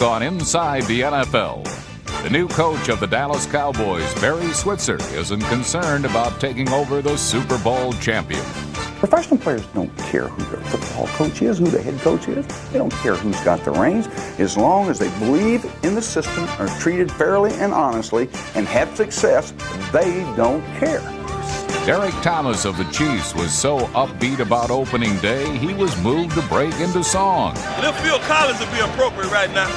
On Inside the NFL, the new coach of the Dallas Cowboys, Barry Switzer, isn't concerned about taking over the Super Bowl champions. Professional players don't care who their football coach is, who the head coach is. They don't care who's got the reins. As long as they believe in the system, are treated fairly and honestly, and have success, they don't care. Derek Thomas of the Chiefs was so upbeat about opening day, he was moved to break into song. Little Phil Collins would be appropriate right now.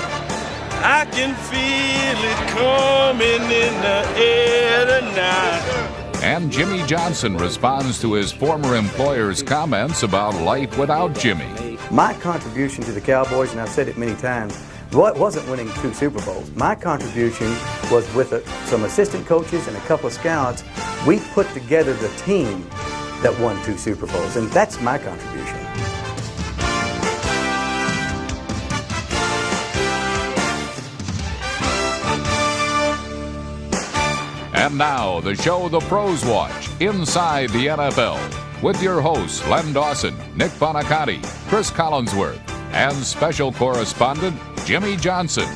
I can feel it coming in the air tonight. And Jimmy Johnson responds to his former employer's comments about life without Jimmy. My contribution to the Cowboys, and I've said it many times, wasn't winning 2 Super Bowls. My contribution was with some assistant coaches and a couple of scouts. We put together the team that won 2 Super Bowls, and that's my contribution. And now, the show the pros watch, Inside the NFL, with your hosts Len Dawson, Nick Bonacotti, Chris Collinsworth, and special correspondent Jimmy Johnson.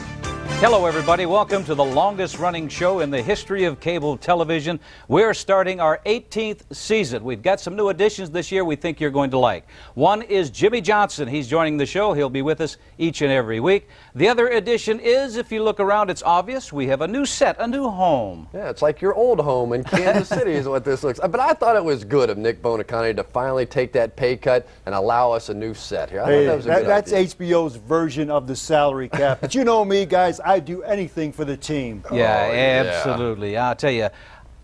Hello, everybody. Welcome to the longest-running show in the history of cable television. We're starting our 18th season. We've got some new additions this year we think you're going to like. One is Jimmy Johnson. He's joining the show. He'll be with us each and every week. The other addition is, if you look around, it's obvious, we have a new set, a new home. Yeah, it's like your old home in Kansas City is what this looks like. But I thought it was good of Nick Bonacotti to finally take that pay cut and allow us a new set here. I thought that was a good that's idea. HBO's version of the salary cap. But you know me, guys, I do anything for the team. Yeah, absolutely. I'll tell you,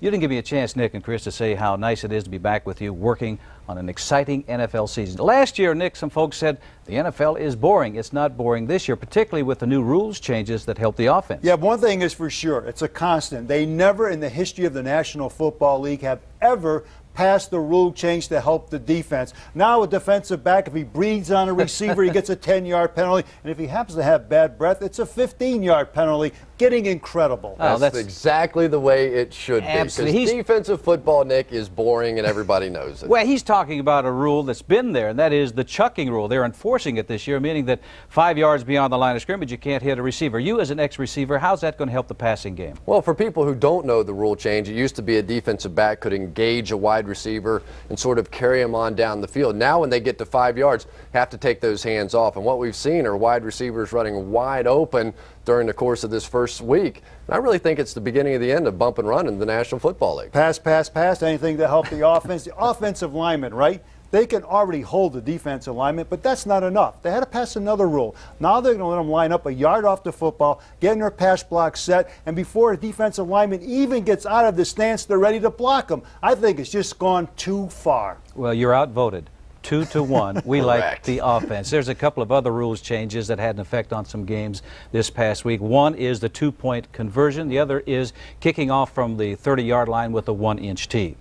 you didn't give me a chance, Nick and Chris, to say how nice it is to be back with you working on an exciting NFL season. Last year, Nick, some folks said the NFL is boring. It's not boring this year, particularly with the new rules changes that help the offense. Yeah, one thing is for sure, it's a constant. They never in the history of the National Football League have ever passed the rule change to help the defense. Now a defensive back, if he breathes on a receiver, he gets a 10-yard penalty. And if he happens to have bad breath, it's a 15-yard penalty. Getting incredible. That's exactly the way it should be. Absolutely. Because defensive football, Nick, is boring and everybody knows it. Well, he's talking about a rule that's been there, and that is the chucking rule. They're enforcing it this year, meaning that 5 yards beyond the line of scrimmage, you can't hit a receiver. You, as an ex-receiver, how's that going to help the passing game? Well, for people who don't know the rule change, it used to be a defensive back could engage a wide receiver and sort of carry him on down the field. Now when they get to 5 yards, have to take those hands off. And what we've seen are wide receivers running wide open during the course of this first week. And I really think it's the beginning of the end of bump and run in the National Football League. Pass, pass, pass, anything to help the offense. The offensive linemen, right? They can already hold the defensive lineman, but that's not enough. They had to pass another rule. Now they're going to let them line up a yard off the football, getting their pass block set, and before a defensive lineman even gets out of the stance, they're ready to block them. I think it's just gone too far. Well, you're outvoted. 2-1. We like the offense. There's a couple of other rules changes that had an effect on some games this past week. One is the 2-point conversion. The other is kicking off from the 30-yard line with a 1-inch tee.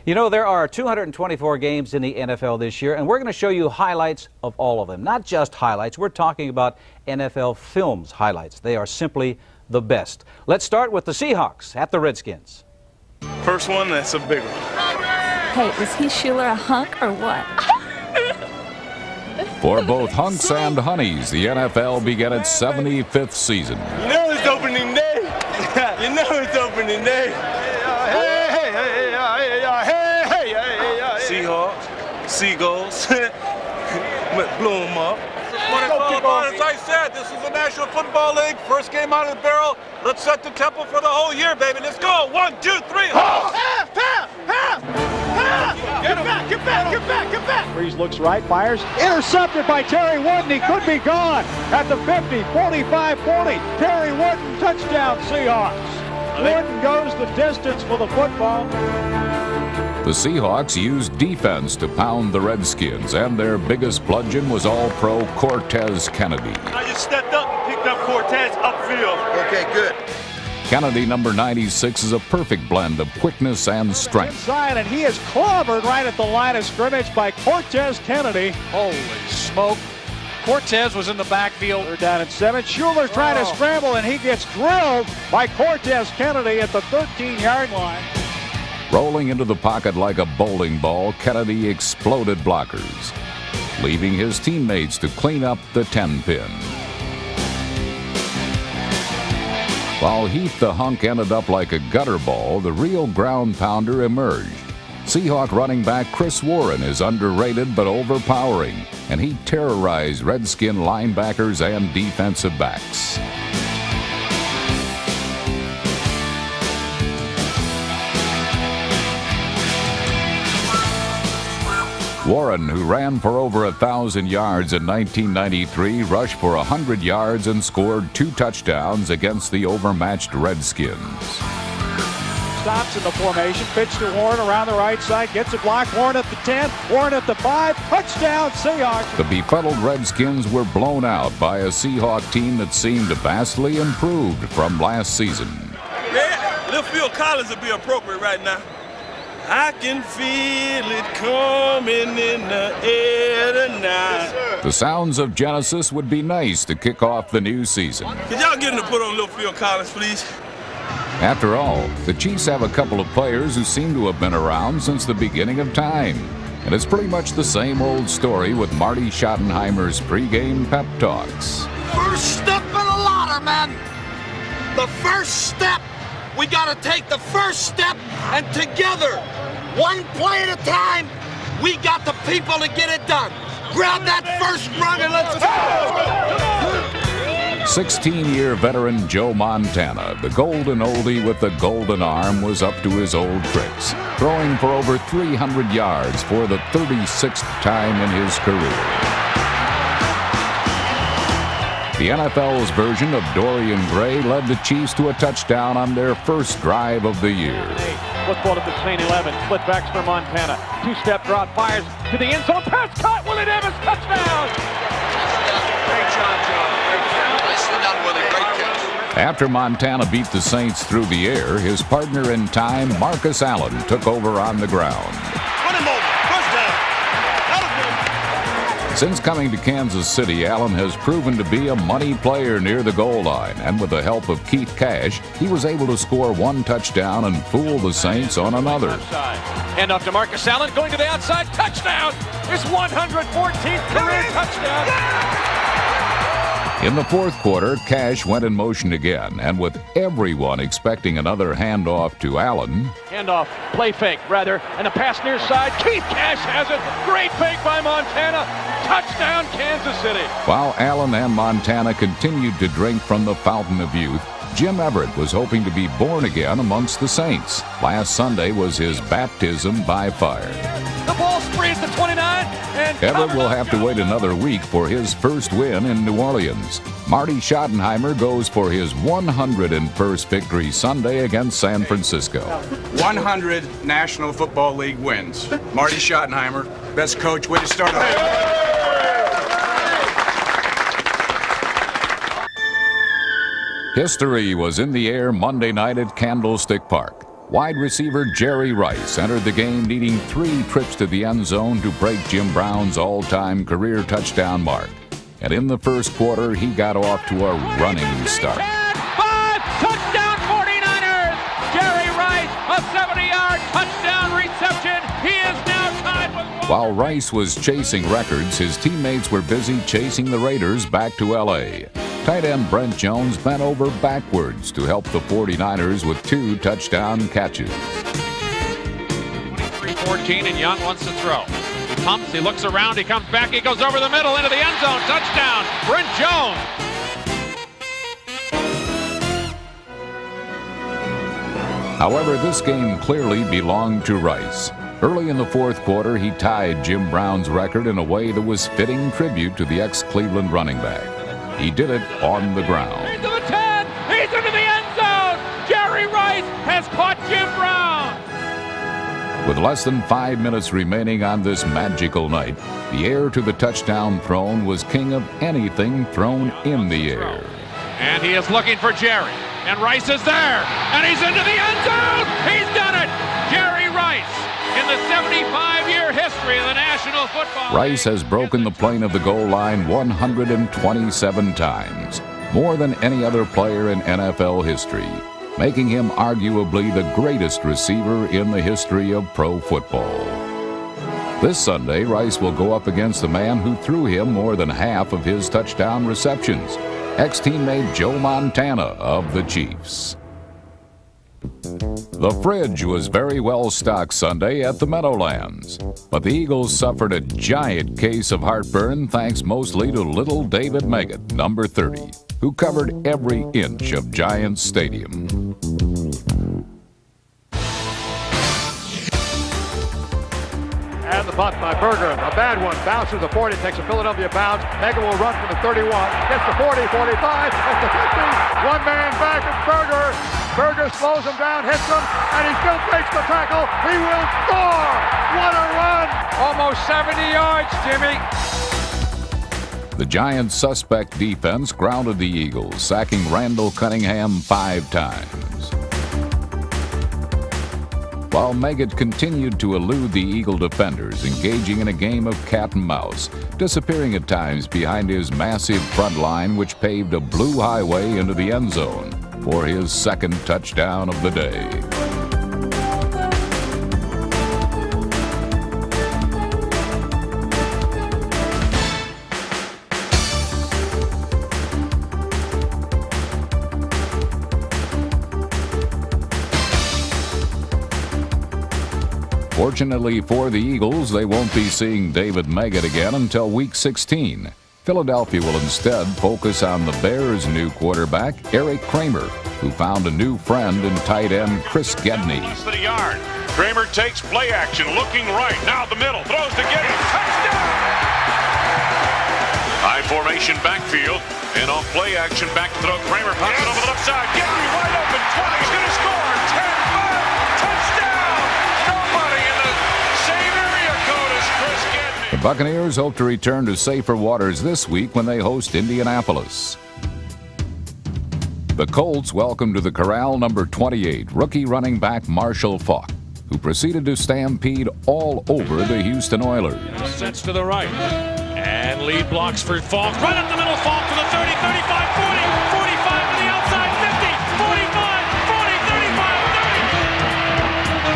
You know, there are 224 games in the NFL this year, and we're going to show you highlights of all of them. Not just highlights. We're talking about NFL Films highlights. They are simply the best. Let's start with the Seahawks at the Redskins. First one, that's a big one. Hey, is he Schuler a hunk or what? For both hunks and honeys, the NFL began its 75th season. You know it's opening day. You know it's opening day. Seahawks, Seagulls, blew them up. As I said, this is the National Football League. First game out of the barrel. Let's set the tempo for the whole year, baby. Let's go. 1, 2, 3. Get back. Breeze looks right, fires. Intercepted by Terry Wooden. He could be gone at the 50, 45, 40. Terry Wooden, touchdown Seahawks. Wooden goes the distance for the football. The Seahawks used defense to pound the Redskins, and their biggest bludgeon was All-Pro Cortez Kennedy. I just stepped up and picked up Cortez upfield. Okay, good. Kennedy, number 96, is a perfect blend of quickness and strength. Inside, and he is clobbered right at the line of scrimmage by Cortez Kennedy. Holy smoke. Cortez was in the backfield. They're down at 7. Schuler's trying to scramble, and he gets drilled by Cortez Kennedy at the 13-yard line. Rolling into the pocket like a bowling ball, Kennedy exploded blockers, leaving his teammates to clean up the 10-pin. While Heath the Hunk ended up like a gutter ball, the real ground pounder emerged. Seahawk running back Chris Warren is underrated but overpowering, and he terrorized Redskin linebackers and defensive backs. Warren, who ran for over 1,000 yards in 1993, rushed for 100 yards and scored 2 touchdowns against the overmatched Redskins. Stops in the formation, pitch to Warren around the right side, gets a block. Warren at the 10, Warren at the 5, touchdown Seahawks. The befuddled Redskins were blown out by a Seahawk team that seemed vastly improved from last season. Yeah, left field Collins would be appropriate right now. I can feel it coming in the air tonight. The sounds of Genesis would be nice to kick off the new season. Could y'all get him to put on left field Collins, please? After all, the Chiefs have a couple of players who seem to have been around since the beginning of time. And it's pretty much the same old story with Marty Schottenheimer's pregame pep talks. First step in the ladder, man. The first step. We got to take the first step, and together, one play at a time, we got the people to get it done. Grab that first rung and let's go. 16-year veteran Joe Montana, the golden oldie with the golden arm, was up to his old tricks, throwing for over 300 yards for the 36th time in his career. The NFL's version of Dorian Gray led the Chiefs to a touchdown on their first drive of the year. Football at between 11, split backs for Montana. 2-step drop, fires to the end zone, pass caught, Willie Davis, touchdown! Great job, Joe. Great job. Nicely done, Willie. Great catch. After Montana beat the Saints through the air, his partner in time, Marcus Allen, took over on the ground. Run him over. First down. Since coming to Kansas City, Allen has proven to be a money player near the goal line, and with the help of Keith Cash, he was able to score 1 touchdown and fool the Saints on another. Hand off to Marcus Allen, going to the outside, touchdown! His 114th career touchdown! In the fourth quarter, Cash went in motion again, and with everyone expecting another handoff to Allen. Handoff, play fake, rather, and a pass near side. Keith Cash has it. Great fake by Montana. Touchdown, Kansas City. While Allen and Montana continued to drink from the fountain of youth, Jim Everett was hoping to be born again amongst the Saints. Last Sunday was his baptism by fire. The ball spree at the 29, and Everett will have to wait another week for his first win in New Orleans. Marty Schottenheimer goes for his 101st victory Sunday against San Francisco. 100 National Football League wins. Marty Schottenheimer, best coach, way to start off. History was in the air Monday night at Candlestick Park. Wide receiver Jerry Rice entered the game needing 3 trips to the end zone to break Jim Brown's all-time career touchdown mark. And in the first quarter, he got off to a running start. 5, touchdown 49ers! Jerry Rice, a 70-yard touchdown reception. He is now tied with 1. While Rice was chasing records, his teammates were busy chasing the Raiders back to L.A. Tight end Brent Jones bent over backwards to help the 49ers with 2 touchdown catches. 3-14 and Young wants to throw. He pumps, he looks around, he comes back, he goes over the middle into the end zone. Touchdown, Brent Jones. However, this game clearly belonged to Rice. Early in the fourth quarter, he tied Jim Brown's record in a way that was fitting tribute to the ex-Cleveland running back. He did it on the ground. He's to the 10. He's into the end zone. Jerry Rice has caught Jim Brown. With less than 5 minutes remaining on this magical night, the heir to the touchdown throne was king of anything thrown in the air. And he is looking for Jerry. And Rice is there. And he's into the end zone. He's done it. Jerry Rice. In the 75-year history of the National Football League. Rice has broken the plane of the goal line 127 times, more than any other player in NFL history, making him arguably the greatest receiver in the history of pro football. This Sunday, Rice will go up against the man who threw him more than half of his touchdown receptions, ex-teammate Joe Montana of the Chiefs. The fridge was very well stocked Sunday at the Meadowlands, but the Eagles suffered a giant case of heartburn thanks mostly to little David Meggett, number 30, who covered every inch of Giants Stadium. And the bunt by Berger, a bad one, bounces the 40, takes a Philadelphia bounce. Meggett will run from the 31, gets the 40, 45, gets the 50. One man back, it's Berger. Berger slows him down, hits him, and he still takes the tackle. He will score! What a run! Almost 70 yards, Jimmy. The Giants' suspect defense grounded the Eagles, sacking Randall Cunningham 5 times. While Meggett continued to elude the Eagle defenders, engaging in a game of cat and mouse, disappearing at times behind his massive front line, which paved a blue highway into the end zone for his second touchdown of the day. Fortunately for the Eagles, they won't be seeing David Meggett again until Week 16. Philadelphia will instead focus on the Bears' new quarterback, Eric Kramer, who found a new friend in tight end Chris Gedney. Less than a yard. Kramer takes play action, looking right. Now the middle, throws to Gedney. Touchdown! High formation backfield, and on play action, back to throw. Kramer pops it over the left side. Gedney wide open, 20, he's going to score. 10-5, touchdown! Nobody in the same area code as Chris Gedney. The Buccaneers hope to return to safer waters this week when they host Indianapolis. The Colts welcome to the corral number 28, rookie running back Marshall Faulk, who proceeded to stampede all over the Houston Oilers. Sets to the right, and lead blocks for Faulk. Right up the middle, Faulk to the 30, 35, 40, 45 to the outside, 50, 45, 40, 35,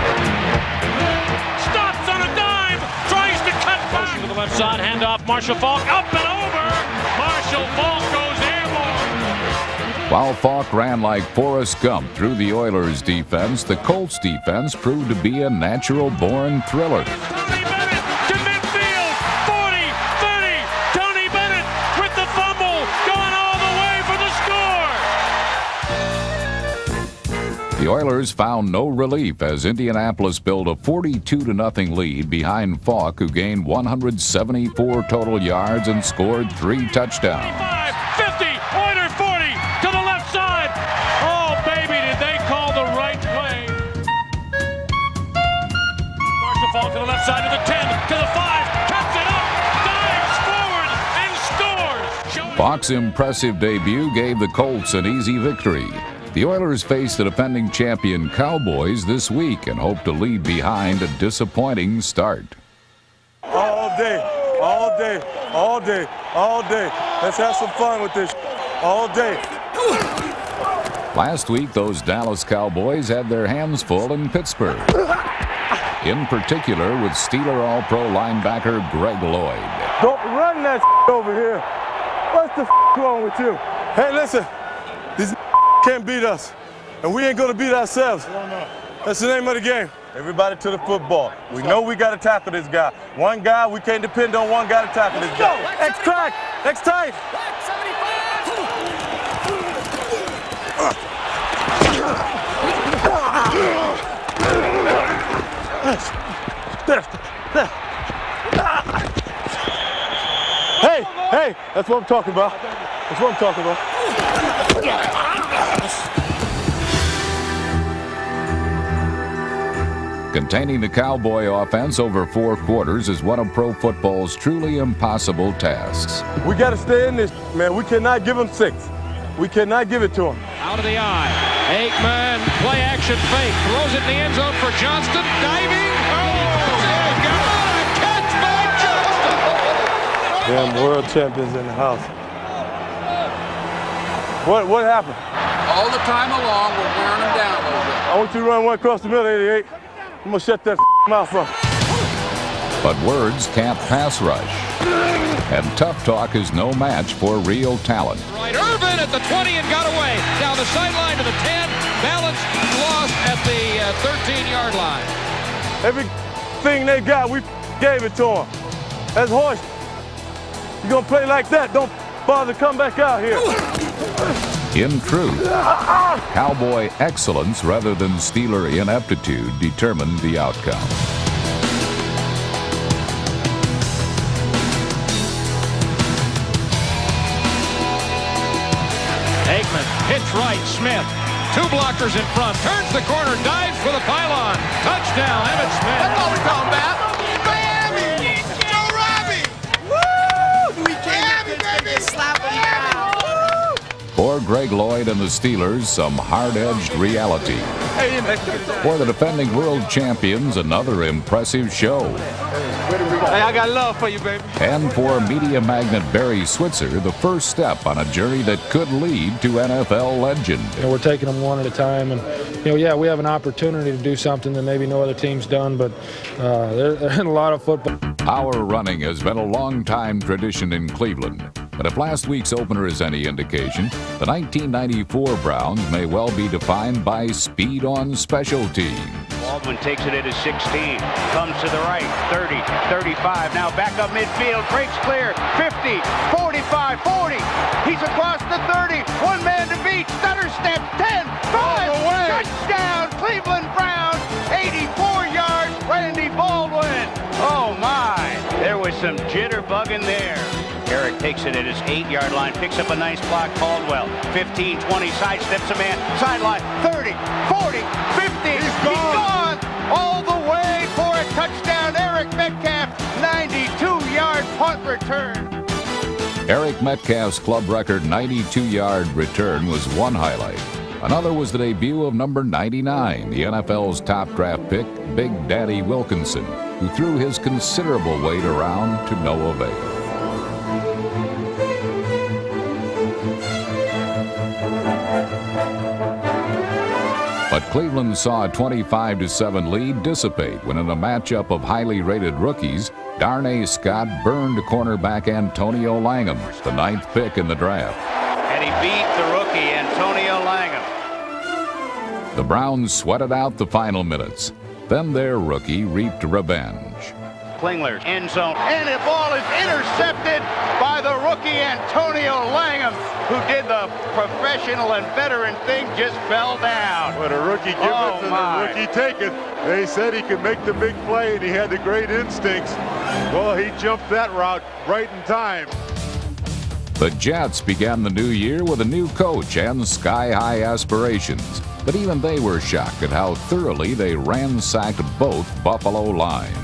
30. Stops on a dime, tries to cut back. To the left side, handoff, Marshall Faulk, up and over. Marshall Faulk goes airborne. While Faulk ran like Forrest Gump through the Oilers' defense, the Colts' defense proved to be a natural-born thriller. Tony Bennett to midfield, 40, 30, Tony Bennett with the fumble, going all the way for the score. The Oilers found no relief as Indianapolis built a 42-0 lead behind Faulk, who gained 174 total yards and scored 3 touchdowns. 50, Oilers 40 to the left side. Oh, baby, did they call the right play. Marshall Faulk to the left side to the 10, to the 5, cuts it up, dives forward, and scores. Faulk's impressive debut gave the Colts an easy victory. The Oilers face the defending champion Cowboys this week and hope to leave behind a disappointing start. All day, all day, all day, all day. Let's have some fun with this all day. Last week, those Dallas Cowboys had their hands full in Pittsburgh. In particular, with Steeler All-Pro linebacker Greg Lloyd. Don't run that over here. What's the wrong with you? Hey, listen, these can't beat us, and we ain't gonna beat ourselves. That's the name of the game. Everybody to the football. We know we got to tackle this guy. One guy, we can't depend on one guy to tackle this guy. X-track, X-tight. Hey, hey, that's what I'm talking about. That's what I'm talking about. Containing the Cowboy offense over 4 quarters is one of pro football's truly impossible tasks. We got to stay in this, man. We cannot give him 6. We cannot give it to him. Out of the eye. Aikman, play action fake. Throws it in the end zone for Johnston. Diving. Oh, got a catch by Johnston. Damn world champions in the house. What happened? All the time along, we're wearing them down a little bit. I want you to run one across the middle, 88. I'm going to shut that mouth up. But words can't pass rush. And tough talk is no match for real talent. Right, Irvin at the 20 and got away. Down the sideline to the 10. Balance lost at the 13-yard line. Everything they got, we gave it to them. That's horse. You're going to play like that, don't bother to come back out here. In truth, Cowboy excellence rather than Steeler ineptitude determined the outcome. Aikman, pitch right, Smith. Two blockers in front, turns the corner, dives for the pylon. Touchdown, Emmitt Smith. That's all we're talking about. Miami! Joe Robbie! Woo! Miami, baby! Slap him down. For Greg Lloyd and the Steelers, some hard-edged reality. For the defending world champions, another impressive show. Hey, I got love for you, baby. And for media magnate Barry Switzer, the first step on a journey that could lead to NFL legend. We're taking them one at a time, and yeah, we have an opportunity to do something that maybe no other team's done, but there's a lot of football. Power running has been a long-time tradition in Cleveland. But if last week's opener is any indication, the 1994 Browns may well be defined by speed on special teams. Baldwin takes it at his 16, comes to the right, 30, 35, now back up midfield, breaks clear, 50, 45, 40, he's across the 30, one man to beat, stutter step, 10, 5, touchdown, Cleveland Browns, 84 yards, Randy Baldwin. Oh my, there was some jitterbug in there. Eric takes it at his 8-yard line, picks up a nice block, Caldwell, 15, 20, sidesteps a man, sideline, 30, 40, 50, he's gone all the way for a touchdown, Eric Metcalf, 92-yard punt return. Eric Metcalf's club record 92-yard return was one highlight. Another was the debut of number 99, the NFL's top draft pick, Big Daddy Wilkinson, who threw his considerable weight around to no avail. But Cleveland saw a 25-7 lead dissipate when in a matchup of highly rated rookies, Darnay Scott burned cornerback Antonio Langham, the 9th pick in the draft. And he beat the rookie Antonio Langham. The Browns sweated out the final minutes. Then their rookie reaped revenge. Klingler's end zone, and the ball is intercepted by the rookie Antonio Langham, who did the professional and veteran thing, just fell down. When a rookie give it to the rookie take it, they said he could make the big play and he had the great instincts. Well, he jumped that route right in time. The Jets began the new year with a new coach and sky-high aspirations, but even they were shocked at how thoroughly they ransacked both Buffalo lines.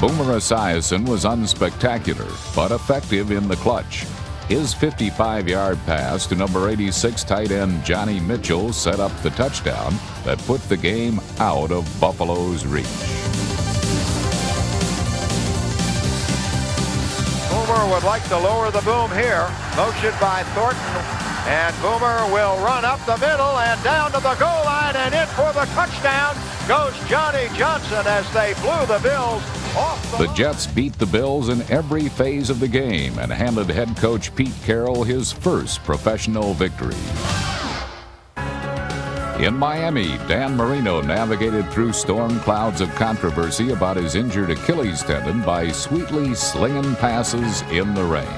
Boomer Esiason was unspectacular, but effective in the clutch. His 55-yard pass to number 86 tight end Johnny Mitchell set up the touchdown that put the game out of Buffalo's reach. Boomer would like to lower the boom here. Motion by Thornton, and Boomer will run up the middle and down to the goal line, and in for the touchdown goes Johnny Johnson as they blew the Bills off the Jets beat the Bills in every phase of the game and handed head coach Pete Carroll his first professional victory. In Miami, Dan Marino navigated through storm clouds of controversy about his injured Achilles tendon by sweetly slinging passes in the rain.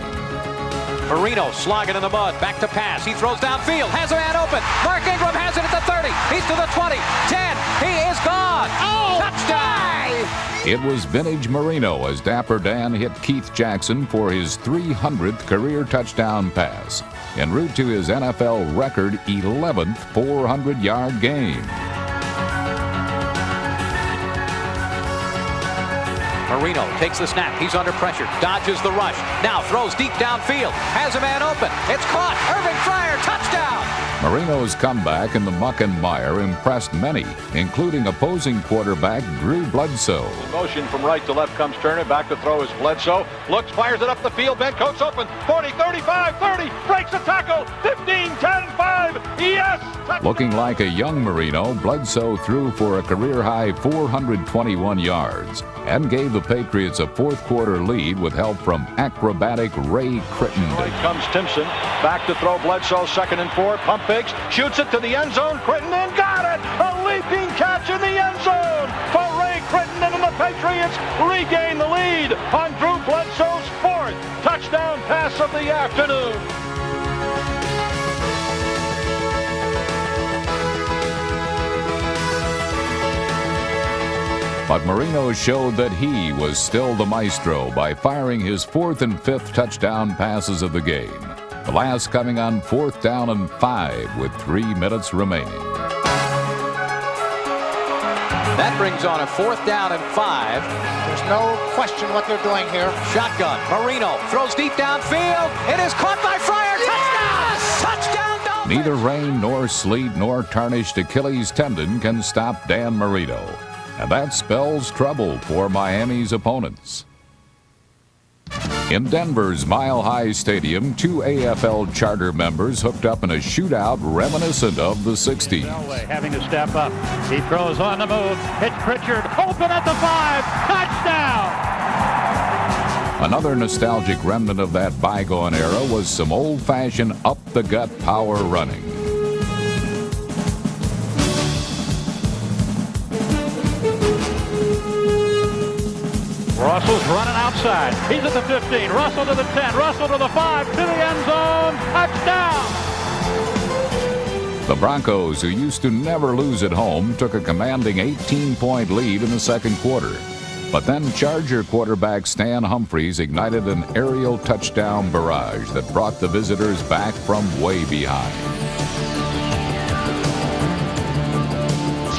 Marino slogging in the mud, back to pass. He throws downfield, has a man open. Mark Ingram has it at the 30. He's to the 20, 10. He is gone. Oh, touchdown! It was vintage Marino as Dapper Dan hit Keith Jackson for his 300th career touchdown pass, en route to his NFL record 11th 400-yard game. Marino takes the snap. He's under pressure. Dodges the rush. Now throws deep downfield. Has a man open. It's caught. Irving Fryer, touchdown! Marino's comeback in the muck and mire impressed many, including opposing quarterback Drew Bledsoe. Motion from right to left comes Turner. Back to throw is Bledsoe. Looks, fires it up the field. Ben Coates open. 40, 35, 30. Breaks the tackle. 15, 10, 5. Yes! Looking like a young Marino, Bledsoe threw for a career-high 421 yards and gave the Patriots a fourth-quarter lead with help from acrobatic Ray Crittenden. Right comes Timpson. Back to throw Bledsoe. 2nd and 4. Pump fakes. Shoots it to the end zone. Crittenden got it! A leaping catch in the end zone for Ray Crittenden, and the Patriots regain the lead on Drew Bledsoe's 4th touchdown pass of the afternoon. But Marino showed that he was still the maestro by firing his 4th and 5th touchdown passes of the game. The last coming on 4th down and 5 with 3 minutes remaining. That brings on a 4th down and 5. There's no question what they're doing here. Shotgun. Marino throws deep downfield. It is caught by Fryer. Yes! Touchdown! Touchdown! Neither rain nor sleet nor tarnished Achilles tendon can stop Dan Marino. And that spells trouble for Miami's opponents. In Denver's Mile High Stadium, 2 AFL charter members hooked up in a shootout reminiscent of the 60s. Elway having to step up. He throws on the move. It's Pritchard. Open at the 5. Touchdown! Another nostalgic remnant of that bygone era was some old-fashioned up-the-gut power running. Russell's running outside. He's at the 15. Russell to the 10. Russell to the 5. To the end zone. Touchdown! The Broncos, who used to never lose at home, took a commanding 18-point lead in the 2nd quarter. But then Charger quarterback Stan Humphries ignited an aerial touchdown barrage that brought the visitors back from way behind.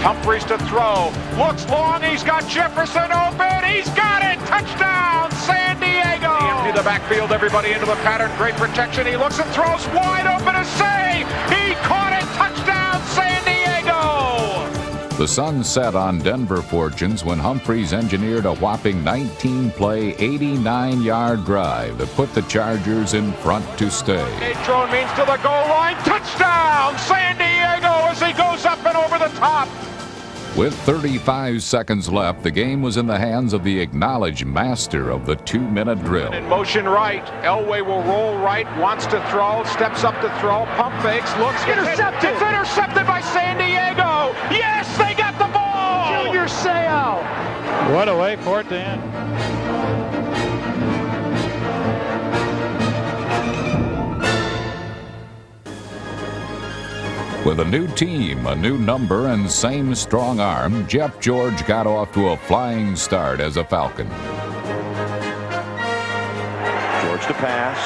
Humphries to throw. Looks long. He's got Jefferson open. He's got it. Touchdown, San Diego. He emptied the backfield. Everybody into the pattern. Great protection. He looks and throws wide open. A save. He caught it. Touchdown, San Diego. The sun set on Denver fortunes when Humphries engineered a whopping 19-play, 89-yard drive that put the Chargers in front to stay. Drone means to the goal line. Touchdown, San Diego, as he goes up and over the top. With 35 seconds left, the game was in the hands of the acknowledged master of the 2-minute drill. In motion right. Elway will roll right, wants to throw, steps up to throw, pump fakes, looks. Intercepted! It's intercepted by San Diego! Yes, they got the ball! Junior Seau. What a way for it to end. With a new team, a new number, and same strong arm, Jeff George got off to a flying start as a Falcon. George to pass.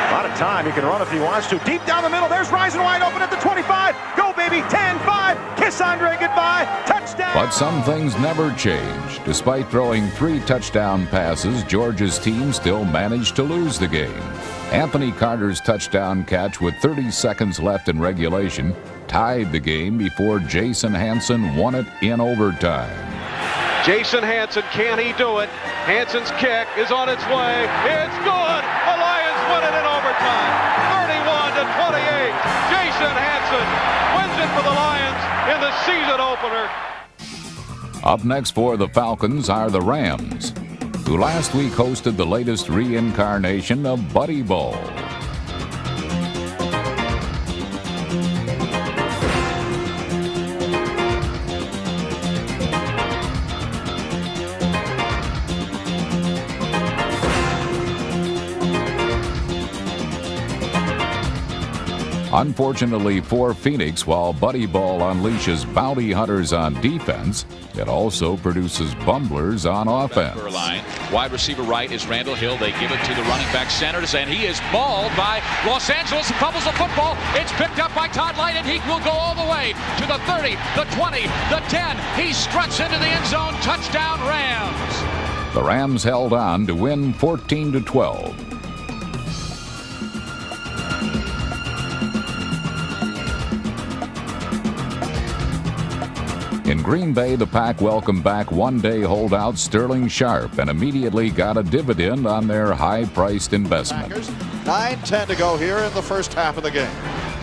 A lot of time. He can run if he wants to. Deep down the middle. There's Rising wide open at the 25. Go, baby. 10-5. Kiss Andre goodbye. Touchdown. But some things never change. Despite throwing 3 touchdown passes, George's team still managed to lose the game. Anthony Carter's touchdown catch with 30 seconds left in regulation tied the game before Jason Hanson won it in overtime. Jason Hanson, can he do it? Hanson's kick is on its way. It's good. The Lions win it in overtime. 31-28. Jason Hanson wins it for the Lions in the season opener. Up next for the Falcons are the Rams, who last week hosted the latest reincarnation of Buddy Bowl. Unfortunately for Phoenix, while Buddy Ball unleashes bounty hunters on defense, it also produces bumblers on offense. Wide receiver right is Randall Hill. They give it to the running back Sanders, and he is mauled by Los Angeles. Fumbles the football. It's picked up by Todd Light, and he will go all the way to the 30, the 20, the 10. He struts into the end zone. Touchdown, Rams. The Rams held on to win 14-12. In Green Bay, the Pack welcomed back one-day holdout Sterling Sharp and immediately got a dividend on their high-priced investment. 9:10 to go here in the first half of the game.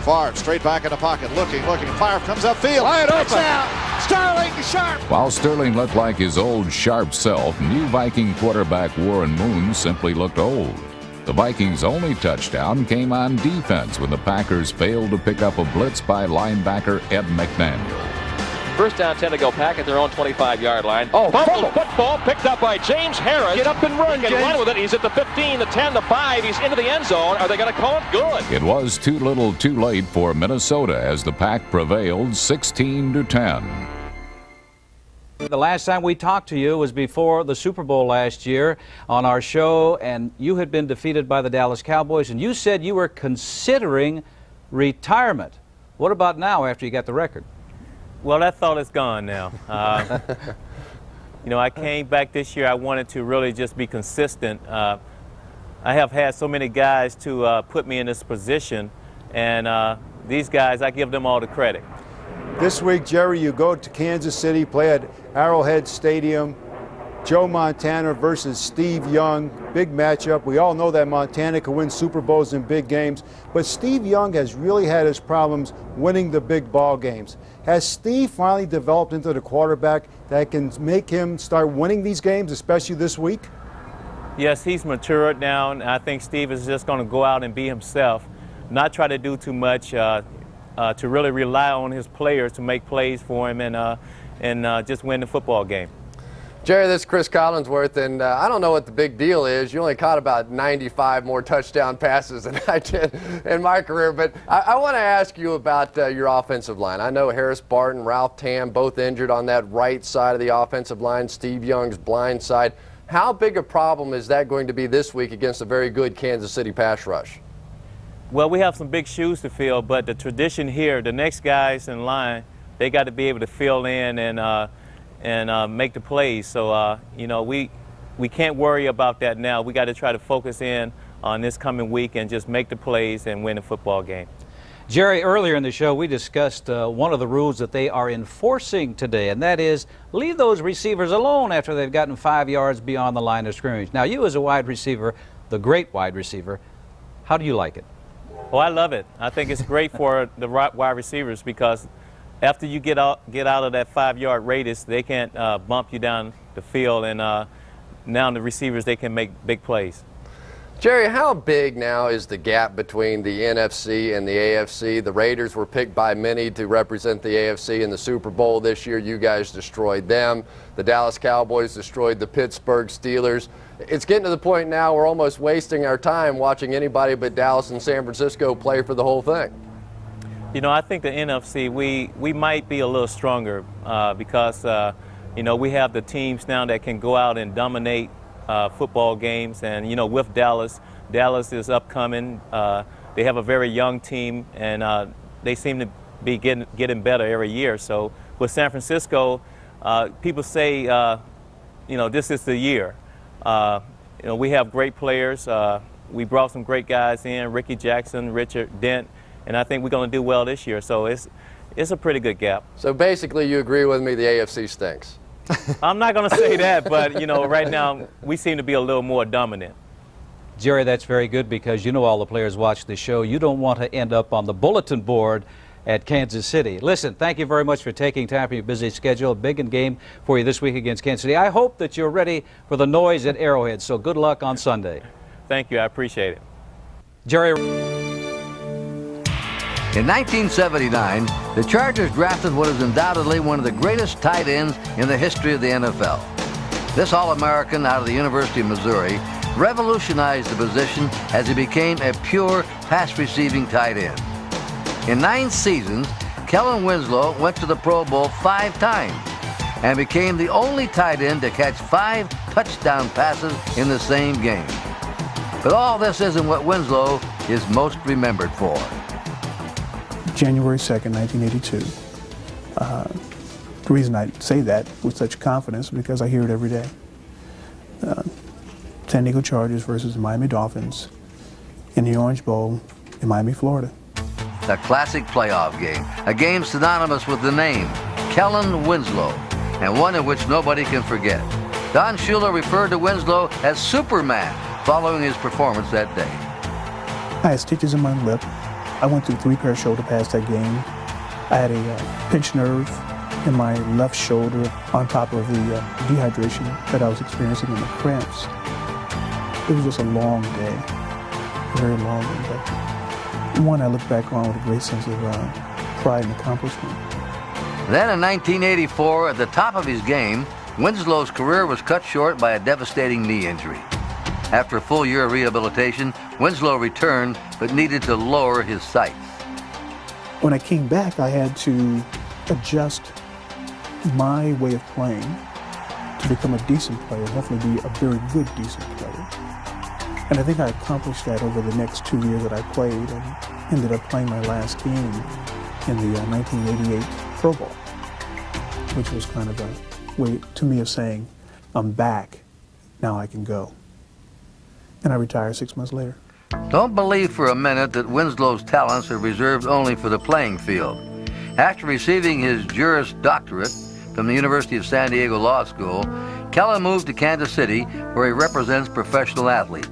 Favre straight back in the pocket, looking. Favre comes upfield. Wide open. Sterling Sharp. While Sterling looked like his old sharp self, new Viking quarterback Warren Moon simply looked old. The Vikings' only touchdown came on defense when the Packers failed to pick up a blitz by linebacker Ed McDaniel. First down, 10 to go. Pack at their own 25-yard line. Fumble football picked up by James Harris. Get up and run, James. Run with it. He's at the 15, the 10, the 5. He's into the end zone. Are they going to call it? Good. It was too little too late for Minnesota as the Pack prevailed 16-10. The last time we talked to you was before the Super Bowl last year on our show, and you had been defeated by the Dallas Cowboys, and you said you were considering retirement. What about now after you got the record? Well, that thought is gone now. You know, I came back this year. I wanted to really just be consistent. I have had so many guys to put me in this position, and these guys, I give them all the credit. This week, Jerry, you go to Kansas City, play at Arrowhead Stadium. Joe Montana versus Steve Young. Big matchup. We all know that Montana can win Super Bowls in big games, but Steve Young has really had his problems winning the big ball games. Has Steve finally developed into the quarterback that can make him start winning these games, especially this week? Yes, he's matured now, and I think Steve is just going to go out and be himself, not try to do too much, to really rely on his players to make plays for him and just win the football game. Jerry, this is Chris Collinsworth, and I don't know what the big deal is. You only caught about 95 more touchdown passes than I did in my career, but I want to ask you about your offensive line. I know Harris Barton, Ralph Tam, both injured on that right side of the offensive line, Steve Young's blind side. How big a problem is that going to be this week against a very good Kansas City pass rush? Well, we have some big shoes to fill, but the tradition here, the next guys in line, they got to be able to fill in and make the plays. So, you know, we can't worry about that now. We got to try to focus in on this coming week and just make the plays and win the football game. Jerry, earlier in the show, we discussed one of the rules that they are enforcing today, and that is leave those receivers alone after they've gotten 5 yards beyond the line of scrimmage. Now, you as a wide receiver, the great wide receiver, how do you like it? Oh, I love it. I think it's great for the wide receivers because after you get out of that 5-yard radius, they can't bump you down the field, and now the receivers, they can make big plays. Jerry, how big now is the gap between the NFC and the AFC? The Raiders were picked by many to represent the AFC in the Super Bowl this year. You guys destroyed them. The Dallas Cowboys destroyed the Pittsburgh Steelers. It's getting to the point now we're almost wasting our time watching anybody but Dallas and San Francisco play for the whole thing. You know, I think the NFC, we might be a little stronger because, you know, we have the teams now that can go out and dominate football games. And, you know, with Dallas is upcoming. They have a very young team, and they seem to be getting better every year. So with San Francisco, people say, you know, this is the year. You know, we have great players. We brought some great guys in, Ricky Jackson, Richard Dent. And I think we're going to do well this year. So it's a pretty good gap. So basically you agree with me the AFC stinks? I'm not going to say that, but, you know, right now we seem to be a little more dominant. Jerry, that's very good because you know all the players watch the show. You don't want to end up on the bulletin board at Kansas City. Listen, thank you very much for taking time from your busy schedule. A big game for you this week against Kansas City. I hope that you're ready for the noise at Arrowhead. So good luck on Sunday. Thank you. I appreciate it. Jerry. In 1979, the Chargers drafted what is undoubtedly one of the greatest tight ends in the history of the NFL. This All-American out of the University of Missouri revolutionized the position as he became a pure pass-receiving tight end. In 9 seasons, Kellen Winslow went to the Pro Bowl 5 times and became the only tight end to catch 5 touchdown passes in the same game. But all this isn't what Winslow is most remembered for. January 2nd, 1982. The reason I say that with such confidence is because I hear it every day. San Diego Chargers versus the Miami Dolphins in the Orange Bowl in Miami, Florida. The classic playoff game, a game synonymous with the name Kellen Winslow, and one in which nobody can forget. Don Shula referred to Winslow as Superman following his performance that day. I had stitches in my lip. I went through 3 pair of shoulder pads that game. I had a pinched nerve in my left shoulder on top of the dehydration that I was experiencing in the cramps. It was just a long day, a very long one, but one I look back on with a great sense of pride and accomplishment. Then in 1984, at the top of his game, Winslow's career was cut short by a devastating knee injury. After a full year of rehabilitation, Winslow returned but needed to lower his sights. When I came back, I had to adjust my way of playing to become a decent player, hopefully be a very good, decent player. And I think I accomplished that over the next 2 years that I played and ended up playing my last game in the 1988 Pro Bowl, which was kind of a way to me of saying, I'm back, now I can go. And I retired 6 months later. Don't believe for a minute that Winslow's talents are reserved only for the playing field. After receiving his Juris Doctorate from the University of San Diego Law School, Kellen moved to Kansas City, where he represents professional athletes.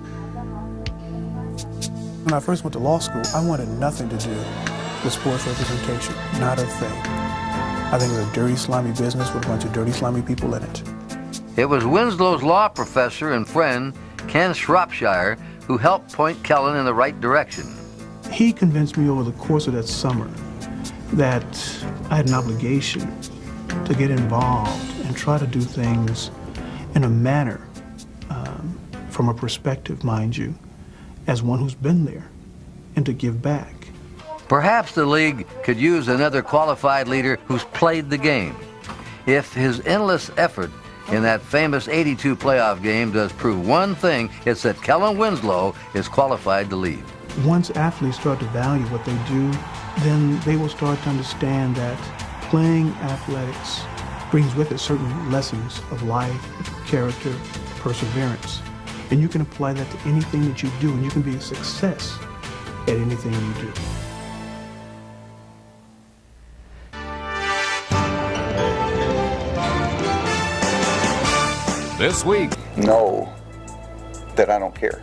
When I first went to law school, I wanted nothing to do with sports representation, not a thing. I think it was a dirty, slimy business with a bunch of dirty, slimy people in it. It was Winslow's law professor and friend, Ken Shropshire, who helped point Kellen in the right direction. He convinced me over the course of that summer that I had an obligation to get involved and try to do things in a manner, from a perspective, mind you, as one who's been there, and to give back. Perhaps the league could use another qualified leader who's played the game. If his endless effort in that famous '82 playoff game does prove one thing, it's that Kellen Winslow is qualified to lead. Once athletes start to value what they do, then they will start to understand that playing athletics brings with it certain lessons of life, character, perseverance. And you can apply that to anything that you do, and you can be a success at anything you do. This week. Know that I don't care.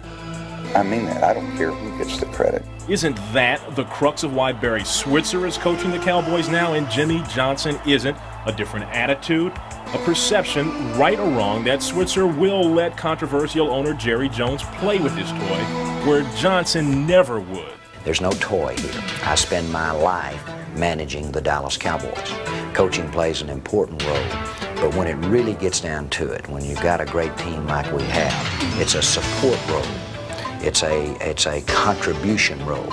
I mean that. I don't care who gets the credit. Isn't that the crux of why Barry Switzer is coaching the Cowboys now and Jimmy Johnson isn't? A different attitude, a perception, right or wrong, that Switzer will let controversial owner Jerry Jones play with his toy, where Johnson never would. There's no toy here. I spend my life managing the Dallas Cowboys. Coaching plays an important role, but when it really gets down to it, when you've got a great team like we have, it's a support role. It's a contribution role.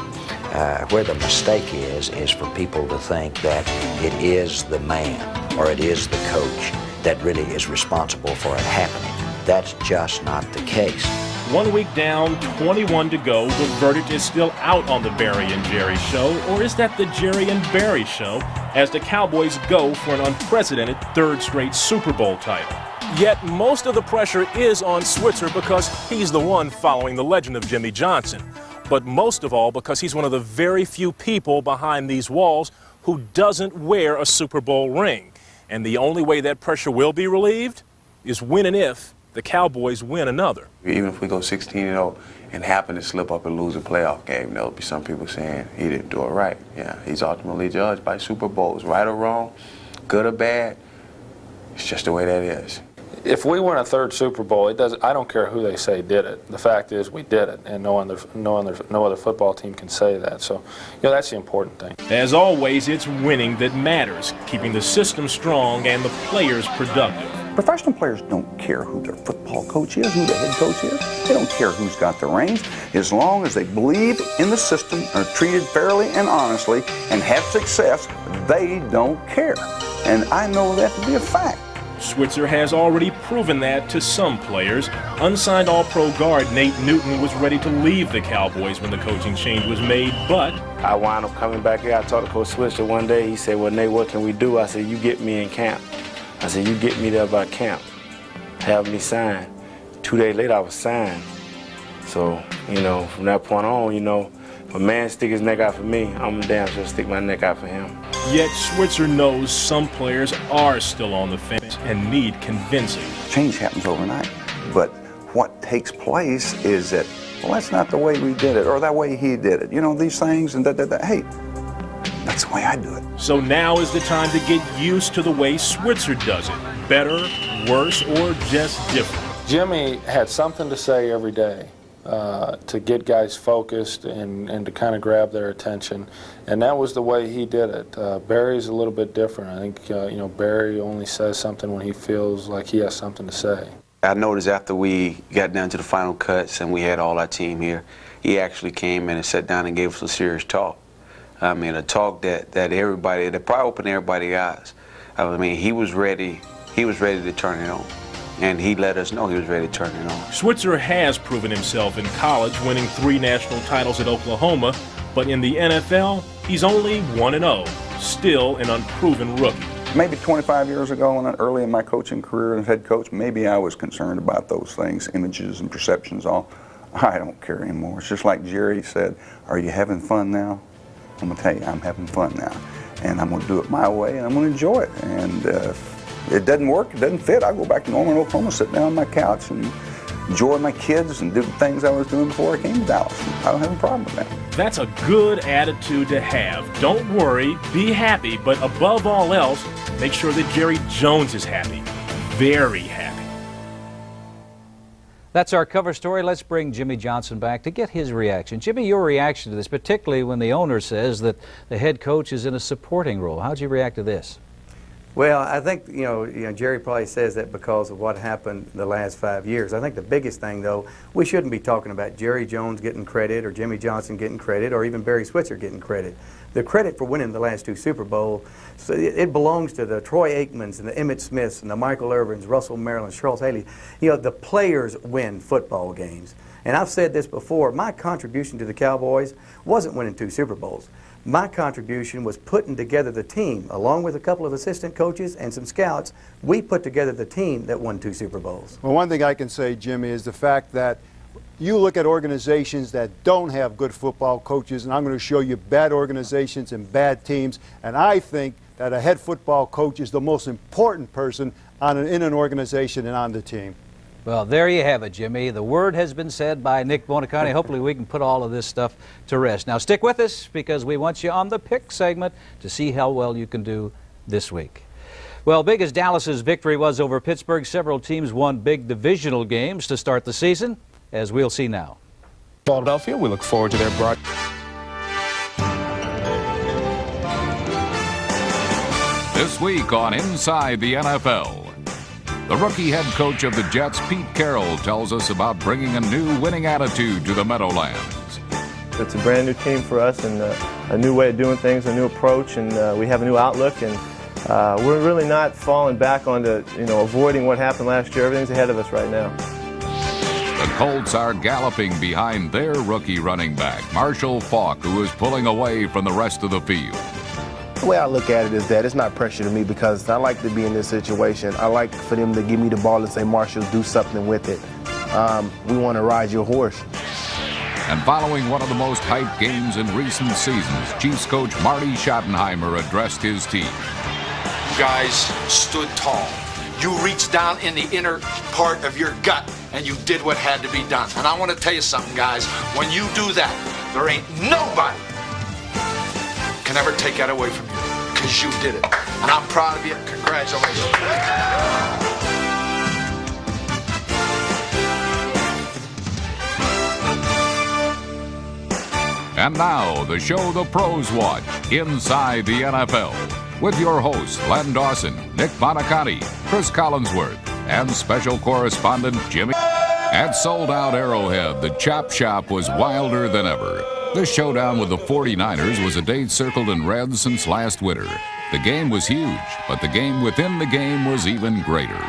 Where the mistake is for people to think that it is the man or it is the coach that really is responsible for it happening. That's just not the case. 1 week down, 21 to go, the verdict is still out on the Barry and Jerry show, or is that the Jerry and Barry show as the Cowboys go for an unprecedented third straight Super Bowl title? Yet most of the pressure is on Switzer because he's the one following the legend of Jimmy Johnson. But most of all because he's one of the very few people behind these walls who doesn't wear a Super Bowl ring. And the only way that pressure will be relieved is when and if the Cowboys win another. Even if we go 16-0 and happen to slip up and lose a playoff game, there'll be some people saying he didn't do it right. Yeah, he's ultimately judged by Super Bowls, right or wrong, good or bad. It's just the way that is. If we win a third Super Bowl, I don't care who they say did it. The fact is we did it, and no other football team can say that. So, that's the important thing. As always, it's winning that matters, keeping the system strong and the players productive. Professional players don't care who their football coach is, who the head coach is. They don't care who's got the rings. As long as they believe in the system, are treated fairly and honestly, and have success, they don't care. And I know that to be a fact. Switzer has already proven that to some players. Unsigned All-Pro guard Nate Newton was ready to leave the Cowboys when the coaching change was made, but I wound up coming back here. I talked to Coach Switzer one day. He said, well, Nate, what can we do? I said, you get me in camp. I said, you get me there by camp. Have me signed. 2 days later, I was signed. So, from that point on, if a man stick his neck out for me, I'm damn sure stick my neck out for him. Yet Switzer knows some players are still on the fence and need convincing. Change happens overnight, but what takes place is that, well, that's not the way we did it, or that way he did it. You know, these things, and hey, that's the way I do it. So now is the time to get used to the way Switzer does it. Better, worse, or just different. Jimmy had something to say every day to get guys focused and to kind of grab their attention, and that was the way he did it. Barry's a little bit different. I think you know, Barry only says something when he feels like he has something to say. I noticed after we got down to the final cuts and we had all our team here, he actually came in and sat down and gave us a serious talk. I mean, a talk that everybody, that probably opened everybody's eyes. I mean, he was ready to turn it on. And he let us know he was ready to turn it on. Switzer has proven himself in college, winning 3 national titles at Oklahoma, but in the NFL, he's only 1-0, still an unproven rookie. Maybe 25 years ago, and early in my coaching career as head coach, maybe I was concerned about those things, images and perceptions all. I don't care anymore. It's just like Jerry said, are you having fun now? I'm going to tell you, I'm having fun now. And I'm going to do it my way, and I'm going to enjoy it. And it doesn't work, it doesn't fit, I go back to Norman, Oklahoma, sit down on my couch and enjoy my kids and do the things I was doing before I came to Dallas. I don't have a problem with that. That's a good attitude to have. Don't worry, be happy, but above all else, make sure that Jerry Jones is happy. Very happy. That's our cover story. Let's bring Jimmy Johnson back to get his reaction. Jimmy, your reaction to this, particularly when the owner says that the head coach is in a supporting role. How'd you react to this? Well, I think, you know, Jerry probably says that because of what happened the last 5 years. I think the biggest thing, though, we shouldn't be talking about Jerry Jones getting credit or Jimmy Johnson getting credit or even Barry Switzer getting credit. The credit for winning the last 2 Super Bowls, so it belongs to the Troy Aikmans and the Emmitt Smiths and the Michael Irvins, Russell Maryland, Charles Haley. You know, the players win football games. And I've said this before, my contribution to the Cowboys wasn't winning 2 Super Bowls. My contribution was putting together the team, along with a couple of assistant coaches and some scouts. We put together the team that won 2 Super Bowls. Well, one thing I can say, Jimmy, is the fact that you look at organizations that don't have good football coaches, and I'm going to show you bad organizations and bad teams, and I think that a head football coach is the most important person in an organization and on the team. Well, there you have it, Jimmy. The word has been said by Nick Buoniconti. Hopefully we can put all of this stuff to rest. Now stick with us because we want you on the pick segment to see how well you can do this week. Well, big as Dallas's victory was over Pittsburgh, several teams won big divisional games to start the season, as we'll see now. Philadelphia, we look forward to their broadcast. This week on Inside the NFL. The rookie head coach of the Jets, Pete Carroll, tells us about bringing a new winning attitude to the Meadowlands. It's a brand new team for us and a new way of doing things, a new approach, and we have a new outlook. And we're really not falling back onto, avoiding what happened last year. Everything's ahead of us right now. The Colts are galloping behind their rookie running back, Marshall Faulk, who is pulling away from the rest of the field. The way I look at it is that it's not pressure to me because I like to be in this situation. I like for them to give me the ball and say, Marshall, do something with it. We want to ride your horse. And following one of the most hyped games in recent seasons, Chiefs coach Marty Schottenheimer addressed his team. You guys stood tall. You reached down in the inner part of your gut and you did what had to be done. And I want to tell you something, guys. When you do that, there ain't nobody can ever take that away from you because you did it. And I'm proud of you. Congratulations. And now, the show the pros watch, Inside the NFL, with your hosts, Len Dawson, Nick Buoniconti, Chris Collinsworth, and special correspondent Jimmy. At sold-out Arrowhead, the Chop Shop was wilder than ever. This showdown with the 49ers was a date circled in red since last winter. The game was huge, but the game within the game was even greater.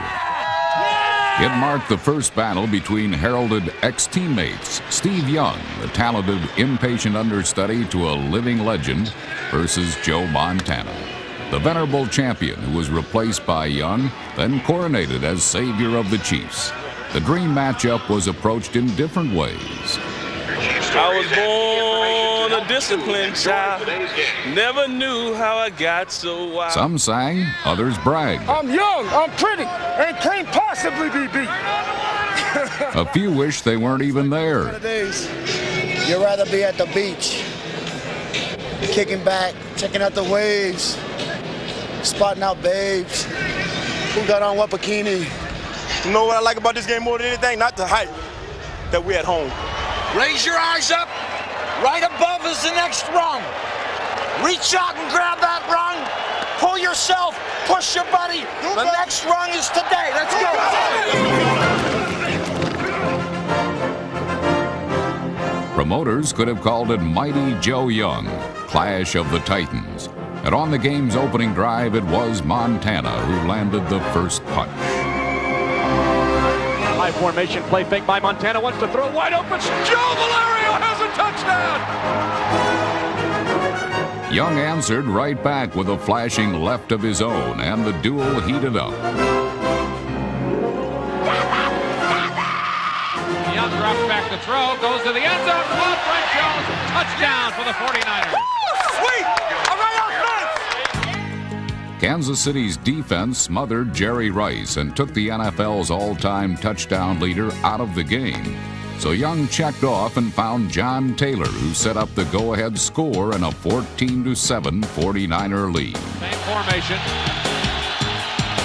It marked the first battle between heralded ex-teammates Steve Young, the talented, impatient understudy to a living legend, versus Joe Montana, the venerable champion who was replaced by Young, then coronated as savior of the Chiefs. The dream matchup was approached in different ways. I was born on a discipline, child. Never knew how I got so wild. Some sang, others bragged. I'm young, I'm pretty, and can't possibly be beat. A few wish they weren't even there. You'd rather be at the beach, kicking back, checking out the waves, spotting out babes. Who got on what bikini? You know what I like about this game more than anything? Not the hype, that we're at home. Raise your eyes up. Right above is the next rung. Reach out and grab that rung. Pull yourself. Push your buddy. The next rung is today. Let's go. Promoters could have called it Mighty Joe Young, Clash of the Titans. And on the game's opening drive, it was Montana who landed the first punch. High formation play fake by Montana. Wants to throw wide open. Joe Valerio has a touchdown. Young answered right back with a flashing left of his own, and the duel heated up. Young drops back to throw, goes to the end zone. Caught Brent Jones. Touchdown for the 49ers. Sweet! All right, Kansas City's defense smothered Jerry Rice and took the NFL's all-time touchdown leader out of the game. So Young checked off and found John Taylor, who set up the go-ahead score in a 14-7 49er lead. Same formation.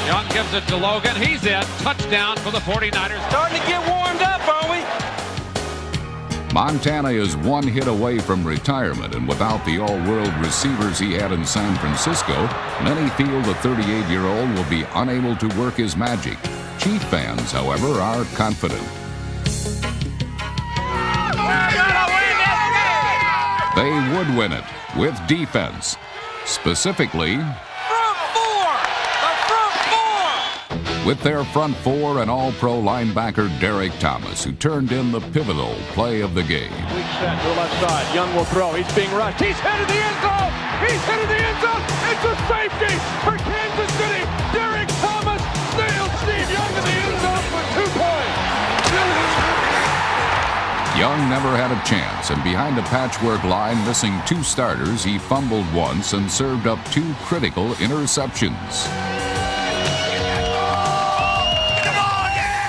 Young gives it to Logan. He's in. Touchdown for the 49ers. Starting to get warmed up, aren't we? Montana is one hit away from retirement, and without the all-world receivers he had in San Francisco, many feel the 38-year-old will be unable to work his magic. Chief fans, however, are confident. They would win it with defense, specifically with their front four and all-pro linebacker Derek Thomas, who turned in the pivotal play of the game. Weak set to the left side. Young will throw. He's being rushed. He's headed the end zone. He's headed the end zone. It's a safety for Kansas City. Derek Thomas nailed Steve Young in the end zone for 2 points. Young never had a chance, and behind a patchwork line missing 2 starters, he fumbled once and served up 2 critical interceptions.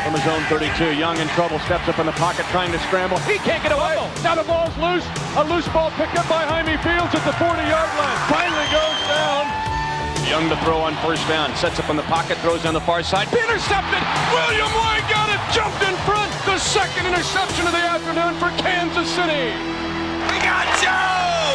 From his own 32, Young in trouble, steps up in the pocket trying to scramble. He can't get away. Now the ball's loose. A loose ball picked up by Jaime Fields at the 40-yard line. Finally goes down. Young to throw on first down. Sets up in the pocket, throws on the far side. Intercepted. William White got it. Jumped in front. The second interception of the afternoon for Kansas City. We got Joe!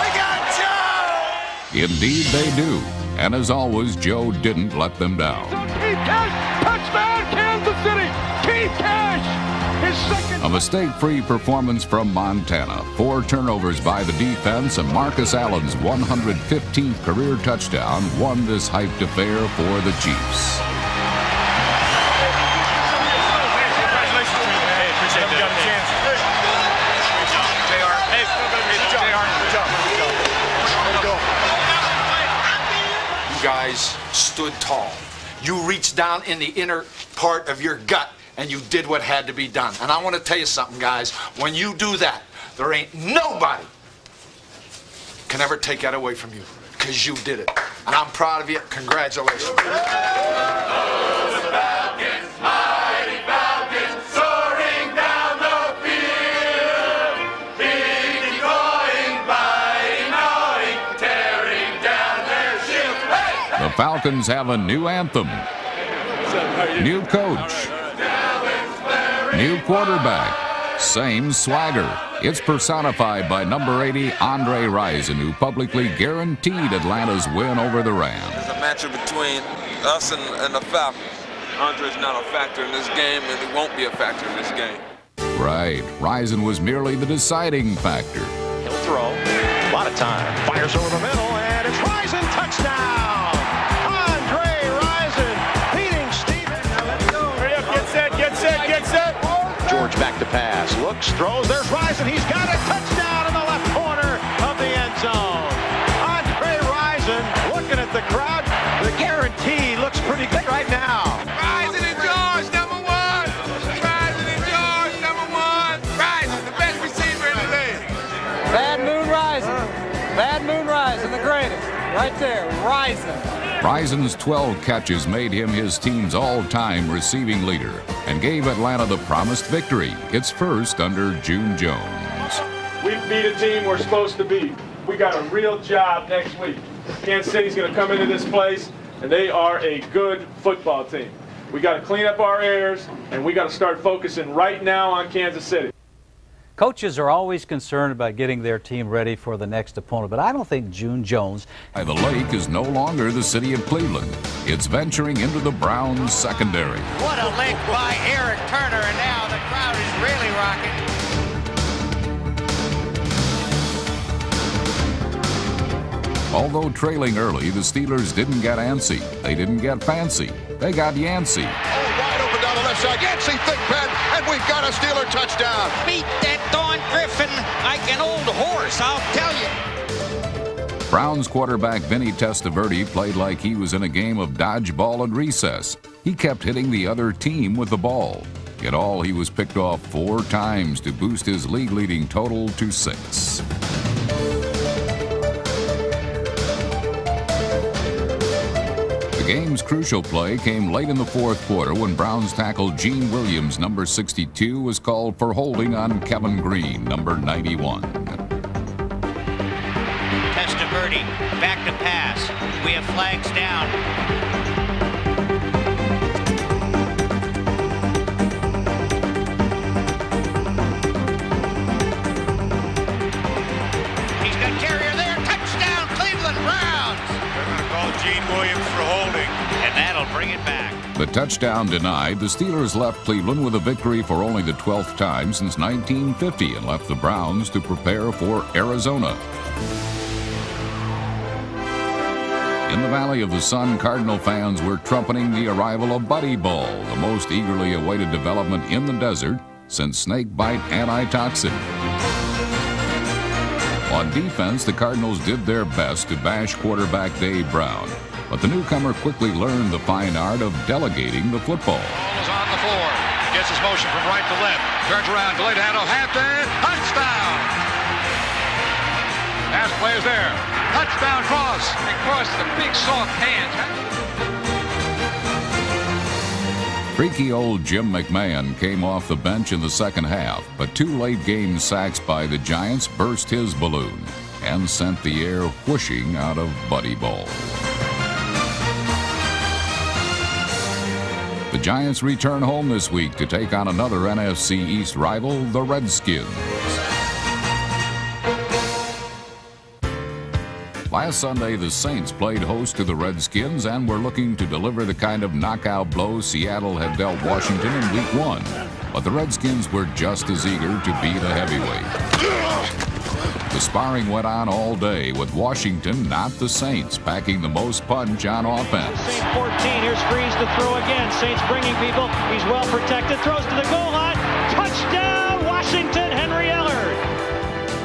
We got Joe! Indeed they do. And as always, Joe didn't let them down. Keith Cash, touchdown, Kansas City. Keith Cash, his second. A mistake-free performance from Montana, 4 turnovers by the defense, and Marcus Allen's 115th career touchdown won this hyped affair for the Chiefs. You guys stood tall. You reached down in the inner part of your gut and you did what had to be done. And I want to tell you something, guys. When you do that, there ain't nobody can ever take that away from you, because you did it. And I'm proud of you. Congratulations. The Falcons have a new anthem, new coach, new quarterback, same swagger. It's personified by number 80, Andre Rison, who publicly guaranteed Atlanta's win over the Rams. It's a matchup between us and the Falcons. Andre's not a factor in this game, and he won't be a factor in this game. Right. Rison was merely the deciding factor. He'll throw. A lot of time. Fires over the middle, and it's Rison. Touchdown! Andre Rison beating Steven. Now let's go. Hurry up, get set, get set, get set. George back to pass. Looks, throws. There's Rison. He's got a touchdown in the left corner of the end zone. Andre Rison looking at the crowd. The guarantee looks pretty good right now. Rison and George, number 1. Rison and George, number 1. Rison, the best receiver in the league. Bad Right there, Rison. Rison's 12 catches made him his team's all-time receiving leader and gave Atlanta the promised victory, its first under June Jones. We beat a team we're supposed to beat. We got a real job next week. Kansas City's going to come into this place, and they are a good football team. We got to clean up our errors, and we got to start focusing right now on Kansas City. Coaches are always concerned about getting their team ready for the next opponent, but I don't think June Jones... The Lake is no longer the city of Cleveland. It's venturing into the Browns secondary. What a lick by Eric Turner, and now the crowd is really rocking. Although trailing early, the Steelers didn't get antsy. They didn't get fancy. They got Yancey. Oh, wide open down the left side. Yancey, thick pen, and we've got a Steeler touchdown. Beat that Don Griffin like an old horse, I'll tell you. Browns quarterback Vinny Testaverde played like he was in a game of dodgeball and recess. He kept hitting the other team with the ball. In all, he was picked off 4 times to boost his league-leading total to 6. The game's crucial play came late in the fourth quarter when Browns tackle Gene Williams, number 62, was called for holding on Kevin Green, number 91. Testaverde back to pass. We have flags down. He's got carrier there. Touchdown, Cleveland Browns. They're going to call Gene Williams for holding. And that'll bring it back. The touchdown denied, the Steelers left Cleveland with a victory for only the 12th time since 1950 and left the Browns to prepare for Arizona. In the Valley of the Sun, Cardinal fans were trumpeting the arrival of Buddy Ball, the most eagerly awaited development in the desert since snakebite antitoxin. On defense, the Cardinals did their best to bash quarterback Dave Brown, but the newcomer quickly learned the fine art of delegating the football. Ball is on the floor. Gets his motion from right to left. Turns around, delayed handoff, Hampton, touchdown! Pass play is there. Touchdown Cross. And Cross is a big soft hand. Freaky old Jim McMahon came off the bench in the second half, but 2 late-game sacks by the Giants burst his balloon and sent the air whooshing out of Buddy Ball. The Giants return home this week to take on another NFC East rival, the Redskins. Last Sunday, the Saints played host to the Redskins and were looking to deliver the kind of knockout blow Seattle had dealt Washington in Week 1. But the Redskins were just as eager to beat a heavyweight. The sparring went on all day, with Washington, not the Saints, packing the most punch on offense. Saints 14, here's Freeze to throw again. Saints bringing people, he's well protected, throws to the goal line. Touchdown, Washington, Henry Ellard.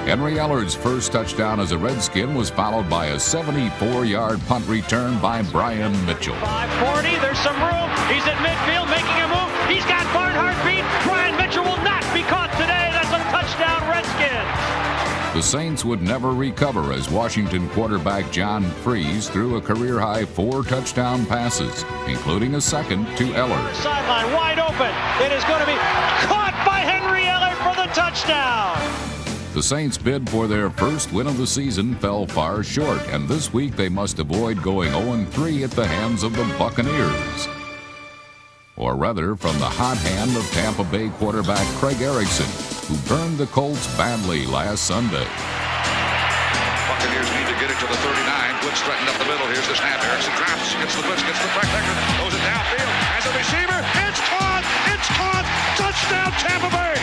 Henry Ellard's first touchdown as a Redskin was followed by a 74-yard punt return by Brian Mitchell. 540, there's some room. He's at midfield making a move. He's got Barnhart beat. Brian Mitchell will not be caught today. That's a touchdown, Redskins. The Saints would never recover as Washington quarterback John Freeze threw a career-high 4 touchdown passes, including a second to Ellard. Sideline wide open. It is going to be caught by Henry Ellard for the touchdown. The Saints' bid for their first win of the season fell far short, and this week they must avoid going 0-3 at the hands of the Buccaneers. Or rather, from the hot hand of Tampa Bay quarterback Craig Erickson, who burned the Colts badly last Sunday. Buccaneers need to get it to the 39. Blitz threatened up the middle. Here's the snap. Erickson drops, gets the blitz, gets the protector, throws it downfield. As a receiver, it's caught! It's caught! Touchdown, Tampa Bay!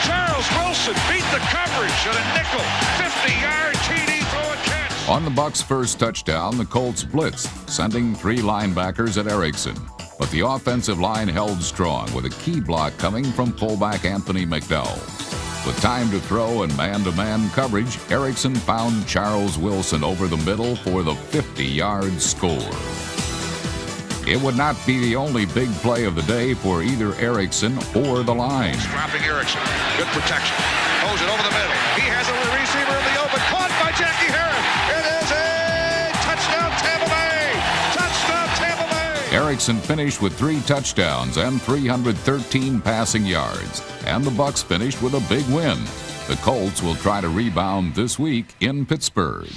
Charles Wilson beat the coverage at a nickel. 50-yard TD throw and catch. On the Bucs' first touchdown, the Colts blitzed, sending 3 linebackers at Erickson. But the offensive line held strong with a key block coming from fullback Anthony McDowell. With time to throw and man-to-man coverage, Erickson found Charles Wilson over the middle for the 50-yard score. It would not be the only big play of the day for either Erickson or the line. Dropping Erickson. Good protection. Throws it over the middle. He has a receiver in the open. Caught by Jackie Harris. It is a Erickson finished with 3 touchdowns and 313 passing yards, and the Bucs finished with a big win. The Colts will try to rebound this week in Pittsburgh.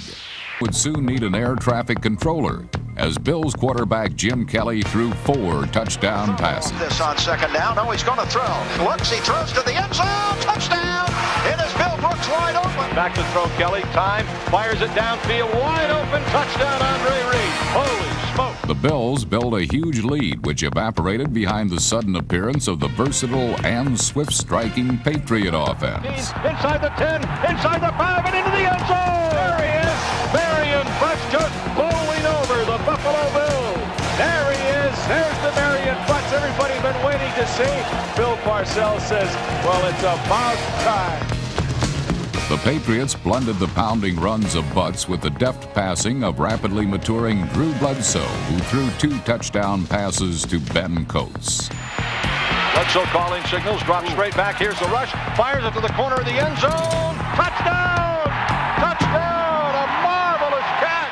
Would soon need an air traffic controller, as Bills quarterback Jim Kelly threw 4 touchdown passes. This on second down. No, he's going to throw. Looks, he throws to the end zone. Touchdown! It is Bill Brooks wide open. Back to throw, Kelly. Time. Fires it downfield. Wide open. Touchdown, Andre Reed. Holy smoke. The Bills built a huge lead, which evaporated behind the sudden appearance of the versatile and swift-striking Patriot offense. Inside the 10, inside the 5, and into the end zone. There he is. Marion Butts just bowling over the Buffalo Bills. There he is. There's the Marion Butts everybody's been waiting to see. Bill Parcells says, well, it's about time. The Patriots blended the pounding runs of Butts with the deft passing of rapidly maturing Drew Bledsoe, who threw 2 touchdown passes to Ben Coates. Bledsoe calling signals, drops straight back. Here's the rush. Fires it to the corner of the end zone. Touchdown! Touchdown! A marvelous catch!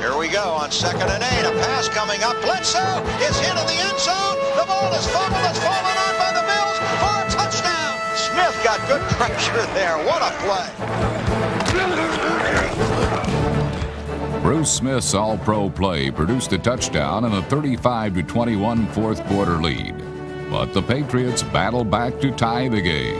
Here we go on 2nd and 8. A pass coming up. Bledsoe is into the end zone. The ball is fumbled. It's fallen on by the Bills for a touchdown. Smith got good pressure there. What a play. Bruce Smith's all-pro play produced a touchdown and a 35-21 fourth quarter lead. But the Patriots battled back to tie the game.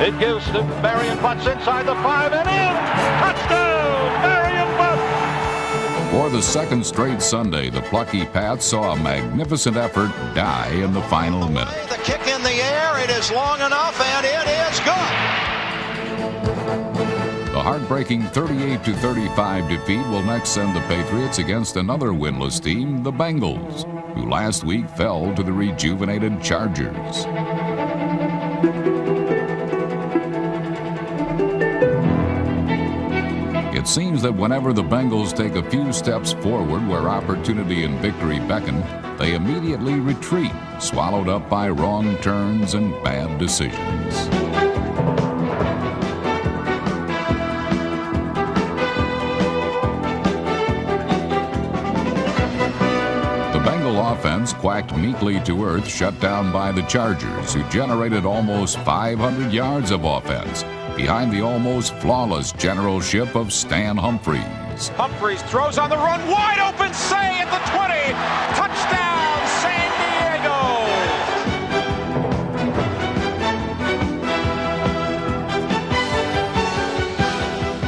It gives to Marion Butts inside the 5 and in. Touchdown, Marion Butts. For the second straight Sunday, the plucky Pats saw a magnificent effort die in the final minute. The kick in the air, it is long enough, and it is good. The heartbreaking 38-35 defeat will next send the Patriots against another winless team, the Bengals, who last week fell to the rejuvenated Chargers. It seems that whenever the Bengals take a few steps forward where opportunity and victory beckon, they immediately retreat, swallowed up by wrong turns and bad decisions. The Bengal offense quacked meekly to earth, shut down by the Chargers, who generated almost 500 yards of offense, behind the almost flawless generalship of Stan Humphries. Humphries throws on the run, wide open, Say at the 20. Touchdown, San Diego.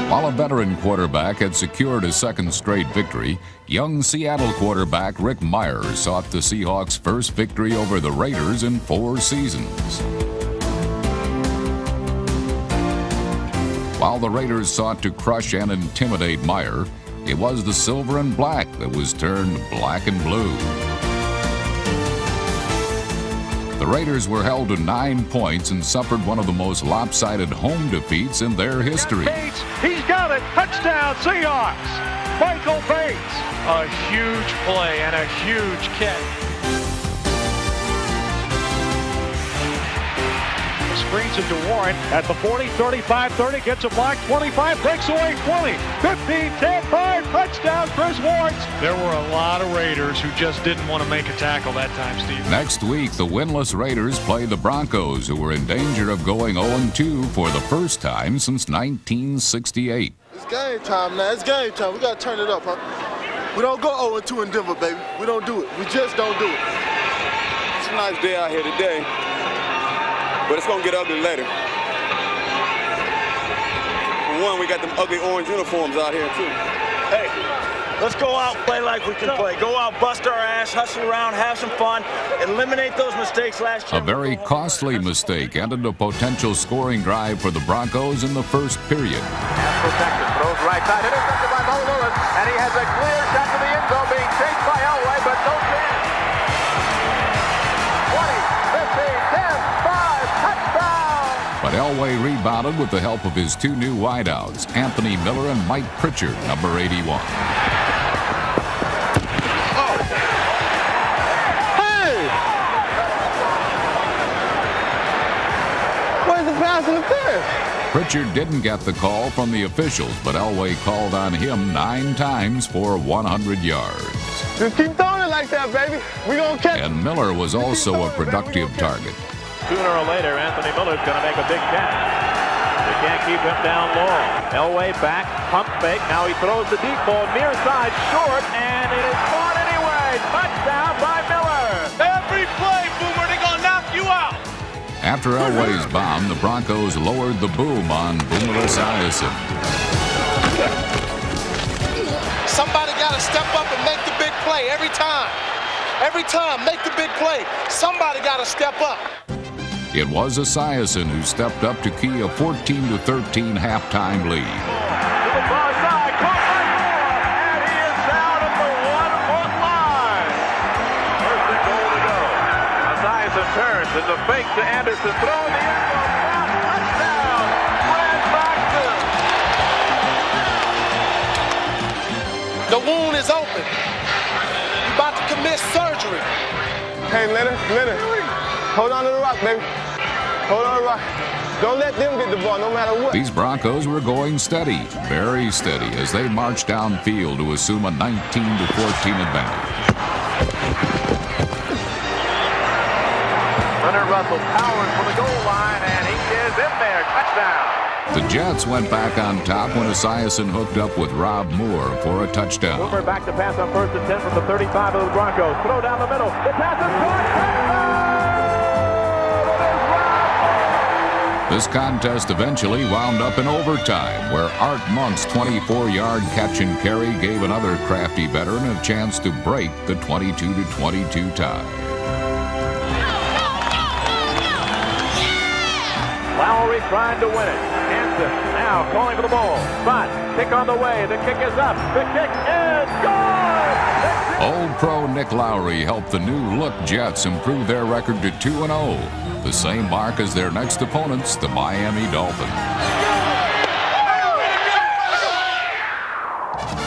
While a veteran quarterback had secured a second straight victory, young Seattle quarterback Rick Myers sought the Seahawks' first victory over the Raiders in 4 seasons. While the Raiders sought to crush and intimidate Meyer, it was the silver and black that was turned black and blue. The Raiders were held to 9 points and suffered one of the most lopsided home defeats in their history. Bates, he's got it. Touchdown, Seahawks. Michael Bates. A huge play and a huge catch. Screens it to Warren at the 40, 35, 30, gets a block, 25, breaks away, 20, 15, 10, 5, touchdown, Chris Warren. There were a lot of Raiders who just didn't want to make a tackle that time, Steve. Next week, the winless Raiders play the Broncos, who were in danger of going 0-2 for the first time since 1968. It's game time now. It's game time. We got to turn it up, huh? We don't go 0-2 in Denver, baby. We don't do it. We just don't do it. It's a nice day out here today, but it's going to get ugly later. For one, we got them ugly orange uniforms out here, too. Hey, let's go out and play like we can play. Go out, bust our ass, hustle around, have some fun, eliminate those mistakes last year. A very costly mistake ended a potential scoring drive for the Broncos in the first period. Protected, throws right side, intercepted by Mo Lewis, and he has a clear shot to the end zone, being chased by Elway, but no chance. 20, 15, 10, 5, touchdown! But Elway rebounded with the help of his 2 new wideouts, Anthony Miller and Mike Pritchard, number 81. Hey! Where's the pass interference? Pritchard didn't get the call from the officials, but Elway called on him 9 times for 100 yards. Just keep throwing it like that, baby. We gonna catch it. And Miller was also a productive target. Sooner or later, Anthony Miller's going to make a big catch. They can't keep him down long. Elway back, pump fake. Now he throws the deep ball near side, short, and it is caught anyway. Touchdown by Miller. Every play, Boomer, they're gonna knock you out. After Elway's bomb, the Broncos lowered the boom on Boomer Esiason. Somebody got to step up and make the big play every time. Every time, make the big play. Somebody got to step up. It was Esiason who stepped up to key a 14-13 halftime lead. To the far side, caught by Moore, and he is down at the 1-foot line. First and goal to go. Esiason turns, it's a fake to Anderson, throw in the end zone, touchdown, Brad Baxter. The wound is open. You're about to commit surgery. Hey, Leonard, hold on to the rock, baby. Hold on to the rock. Don't let them get the ball, no matter what. These Broncos were going steady, very steady, as they marched downfield to assume a 19-14 advantage. Leonard Russell powers for the goal line, and he is in there. Touchdown. The Jets went back on top when Esiason hooked up with Rob Moore for a touchdown. Boomer back to pass on 1st and 10 from the 35 of the Broncos. Throw down the middle. The pass is caught. This contest eventually wound up in overtime, where Art Monk's 24-yard catch and carry gave another crafty veteran a chance to break the 22-22 tie. Lowry trying to win it. Hanson now calling for the ball. Spot. Kick on the way. The kick is up. The kick is good. Old pro Nick Lowry helped the new-look Jets improve their record to 2-0, the same mark as their next opponents, the Miami Dolphins.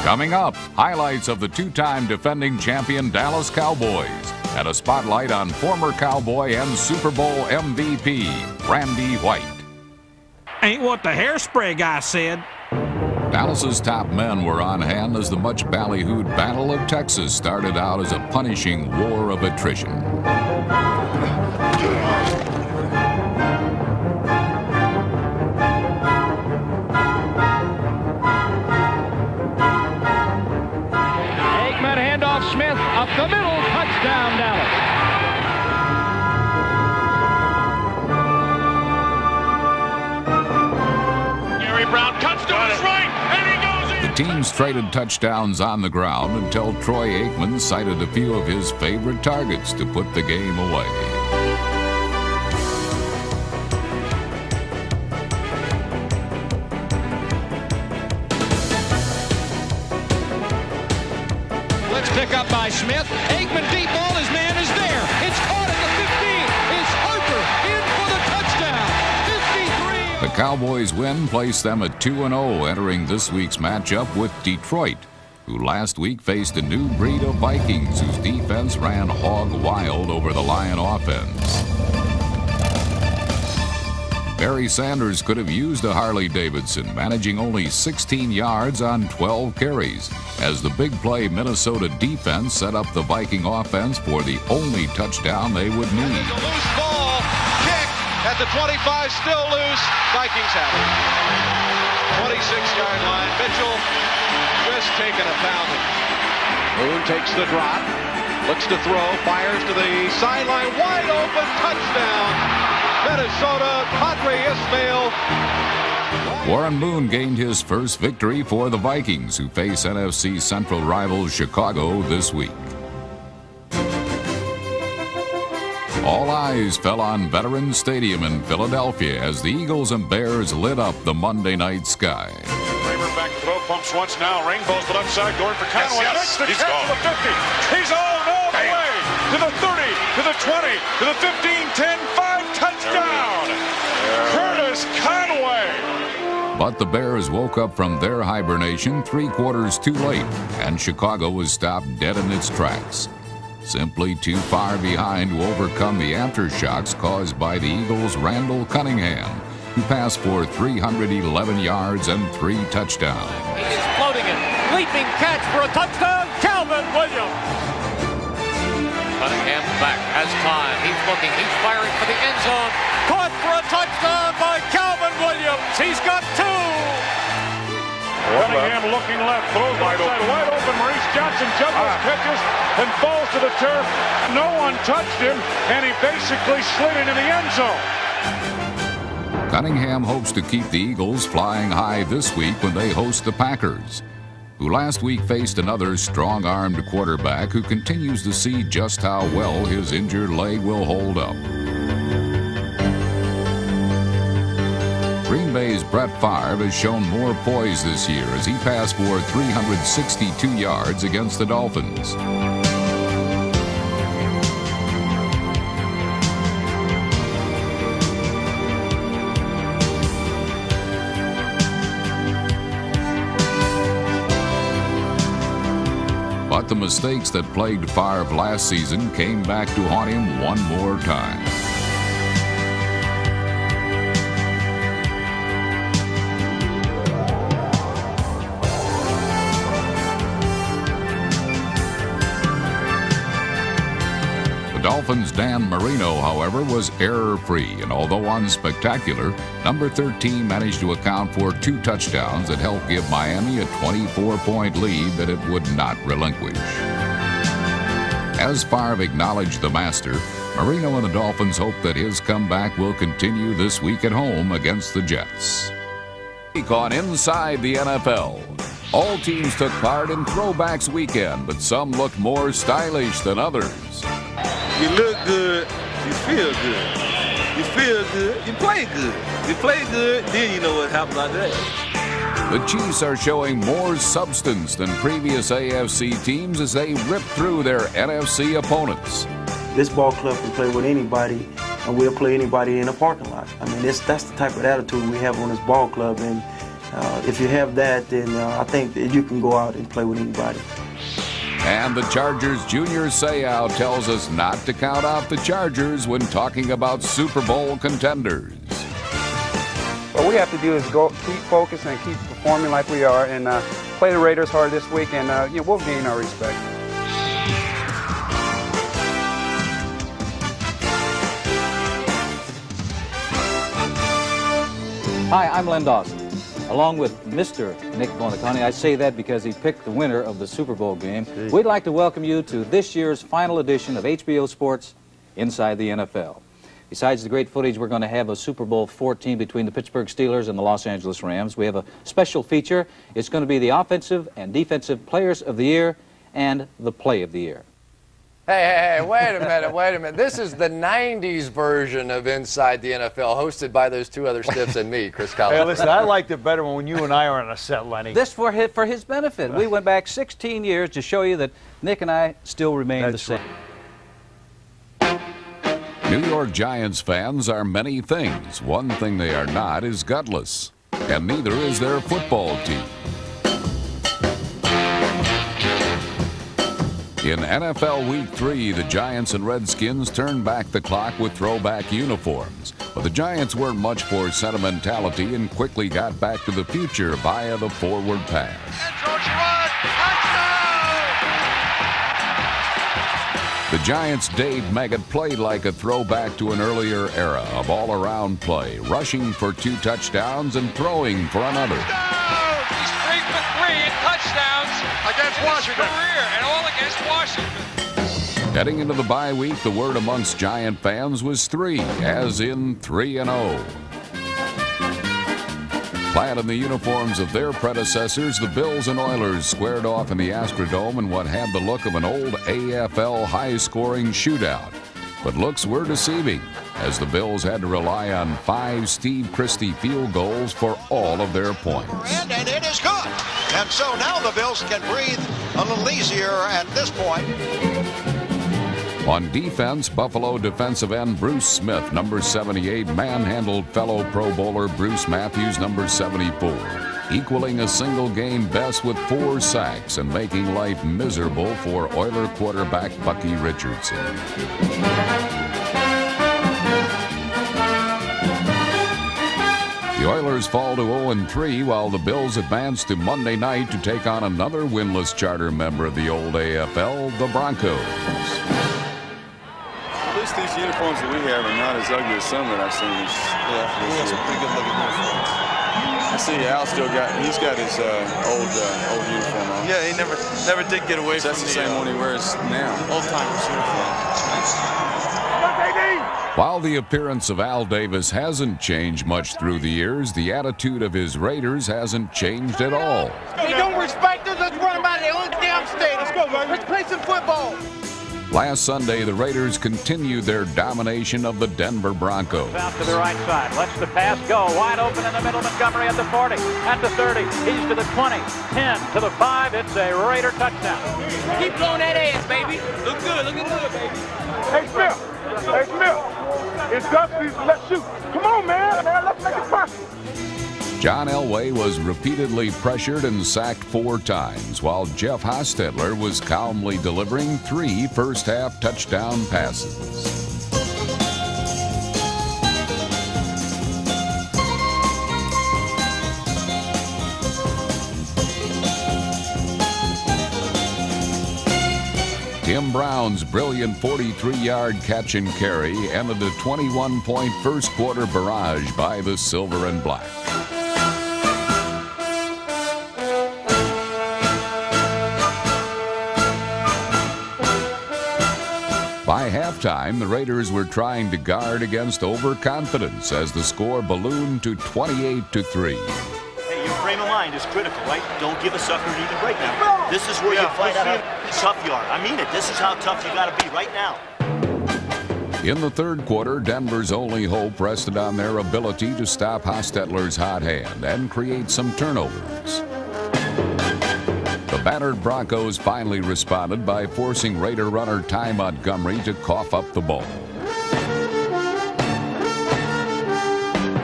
Coming up, highlights of the 2-time defending champion Dallas Cowboys, and a spotlight on former Cowboy and Super Bowl MVP, Randy White. Ain't what the hairspray guy said. Dallas's top men were on hand as the much ballyhooed Battle of Texas started out as a punishing war of attrition. Aikman handoff Smith up the middle. Touchdown Dallas. Brown cuts to his right, and he goes in. The teams traded touchdowns on the ground until Troy Aikman cited a few of his favorite targets to put the game away. Let's pick up by Smith. Aikman deep ball, his man is there. It's caught at the 15. It's Harper in for the touchdown. The Cowboys' win placed them at 2-0 entering this week's matchup with Detroit, who last week faced a new breed of Vikings whose defense ran hog wild over the Lion offense. Barry Sanders could have used a Harley-Davidson, managing only 16 yards on 12 carries, as the big play Minnesota defense set up the Viking offense for the only touchdown they would need. Loose ball, kick at the 25, still loose. Vikings have it. 26-yard line. Mitchell just taking a pounding. Moon takes the drop, looks to throw, fires to the sideline, wide open, touchdown. Minnesota, Padre Ismail. Warren Moon gained his first victory for the Vikings, who face NFC Central rivals Chicago this week. All eyes fell on Veterans Stadium in Philadelphia as the Eagles and Bears lit up the Monday night sky. Kramer back throw, pumps once now. Rainbow's the left side, going for Conway. Yes, The he's catch gone. to the 50. He's all the way to the 30, to the 20, to the 15, 10, 5, touchdown. Curtis Conway. But the Bears woke up from their hibernation 3 quarters too late, and Chicago was stopped dead in its tracks. Simply too far behind to overcome the aftershocks caused by the Eagles' Randall Cunningham, who passed for 311 yards and 3 touchdowns. He is floating it. Leaping catch for a touchdown, Calvin Williams. Cunningham back, has time. He's looking, he's firing for the end zone. Caught for a touchdown by Calvin Williams. He's got 2. Cunningham looking left, throws wide open. Maurice Johnson juggles, catches, and falls to the turf. No one touched him, and he basically slid into the end zone. Cunningham hopes to keep the Eagles flying high this week when they host the Packers, who last week faced another strong-armed quarterback who continues to see just how well his injured leg will hold up. Green Bay's Brett Favre has shown more poise this year as he passed for 362 yards against the Dolphins. But the mistakes that plagued Favre last season came back to haunt him one more time. Dolphins' Dan Marino, however, was error-free, and although unspectacular, number 13 managed to account for 2 touchdowns that helped give Miami a 24-point lead that it would not relinquish. As Favre acknowledged the master, Marino and the Dolphins hope that his comeback will continue this week at home against the Jets. On Inside the NFL. All teams took part in Throwbacks Weekend, but some looked more stylish than others. You look good, you feel good. You feel good, you play good. You play good, then you know what happens like that. The Chiefs are showing more substance than previous AFC teams as they rip through their NFC opponents. This ball club can play with anybody, and we'll play anybody in a parking lot. I mean, that's the type of attitude we have on this ball club, and if you have that, then I think that you can go out and play with anybody. And the Chargers' Junior Seau tells us not to count out the Chargers when talking about Super Bowl contenders. What we have to do is keep focused and keep performing like we are, and play the Raiders hard this week, and we'll gain our respect. Hi, I'm Len Dawson. Along with Mr. Nick Bonacani, I say that because he picked the winner of the Super Bowl game. We'd like to welcome you to this year's final edition of HBO Sports Inside the NFL. Besides the great footage we're going to have of Super Bowl 14 between the Pittsburgh Steelers and the Los Angeles Rams, we have a special feature. It's going to be the Offensive and Defensive Players of the Year and the Play of the Year. Hey, wait a minute. This is the 90s version of Inside the NFL, hosted by those 2 other stiffs and me, Chris Collins. Hey, listen, I liked it better when you and I are on a set, Lenny. This for his benefit. We went back 16 years to show you that Nick and I still remain the same. New York Giants fans are many things. One thing they are not is gutless, and neither is their football team. In NFL Week 3, the Giants and Redskins turned back the clock with throwback uniforms. But the Giants weren't much for sentimentality and quickly got back to the future via the forward pass. The Giants' Dave Meggett played like a throwback to an earlier era of all-around play, rushing for 2 touchdowns and throwing for another. He's 3 for 3 in touchdowns against Washington. Career and all against Washington. Heading into the bye week, the word amongst Giant fans was 3, as in 3-0. Clad in the uniforms of their predecessors, the Bills and Oilers squared off in the Astrodome in what had the look of an old AFL high-scoring shootout. But looks were deceiving, as the Bills had to rely on 5 Steve Christie field goals for all of their points. And it is good. And so now the Bills can breathe a little easier at this point. On defense, Buffalo defensive end Bruce Smith, number 78, manhandled fellow Pro Bowler Bruce Matthews, number 74, equaling a single-game best with 4 sacks and making life miserable for Oiler quarterback Bucky Richardson. The Oilers fall to 0-3 while the Bills advance to Monday night to take on another winless charter member of the old AFL, the Broncos. At least these uniforms that we have are not as ugly as some that I've seen this we have some pretty good looking uniforms. I see Al he's got his old uniform on. Yeah, he never did get away from the same one he wears now. Old timers uniform. While the appearance of Al Davis hasn't changed much through the years, the attitude of his Raiders hasn't changed at all. They don't respect us. Let's run them out of their own damn state. Let's go, man. Let's play some football. Last Sunday, the Raiders continued their domination of the Denver Broncos. Out to the right side, lets the pass go. Wide open in the middle, Montgomery at the 40, at the 30, he's to the 20, 10 to the 5. It's a Raider touchdown. Keep blowing that ass, baby. Look good, looking good, baby. Hey, Smith. Hey, Smith. It's Dusty's. Let's shoot. Come on, man. Let's make it possible. John Elway was repeatedly pressured and sacked 4 times, while Jeff Hostetler was calmly delivering 3 first-half touchdown passes. Tim Brown's brilliant 43-yard catch and carry ended a 21-point first-quarter barrage by the Silver and Black. By halftime, the Raiders were trying to guard against overconfidence as the score ballooned to 28-3. Hey, your frame of mind is critical, right? Don't give a sucker an easy break now. This is where you find out how tough you are. I mean it. This is how tough you got to be right now. In the third quarter, Denver's only hope rested on their ability to stop Hostetler's hot hand and create some turnovers. The battered Broncos finally responded by forcing Raider runner Ty Montgomery to cough up the ball.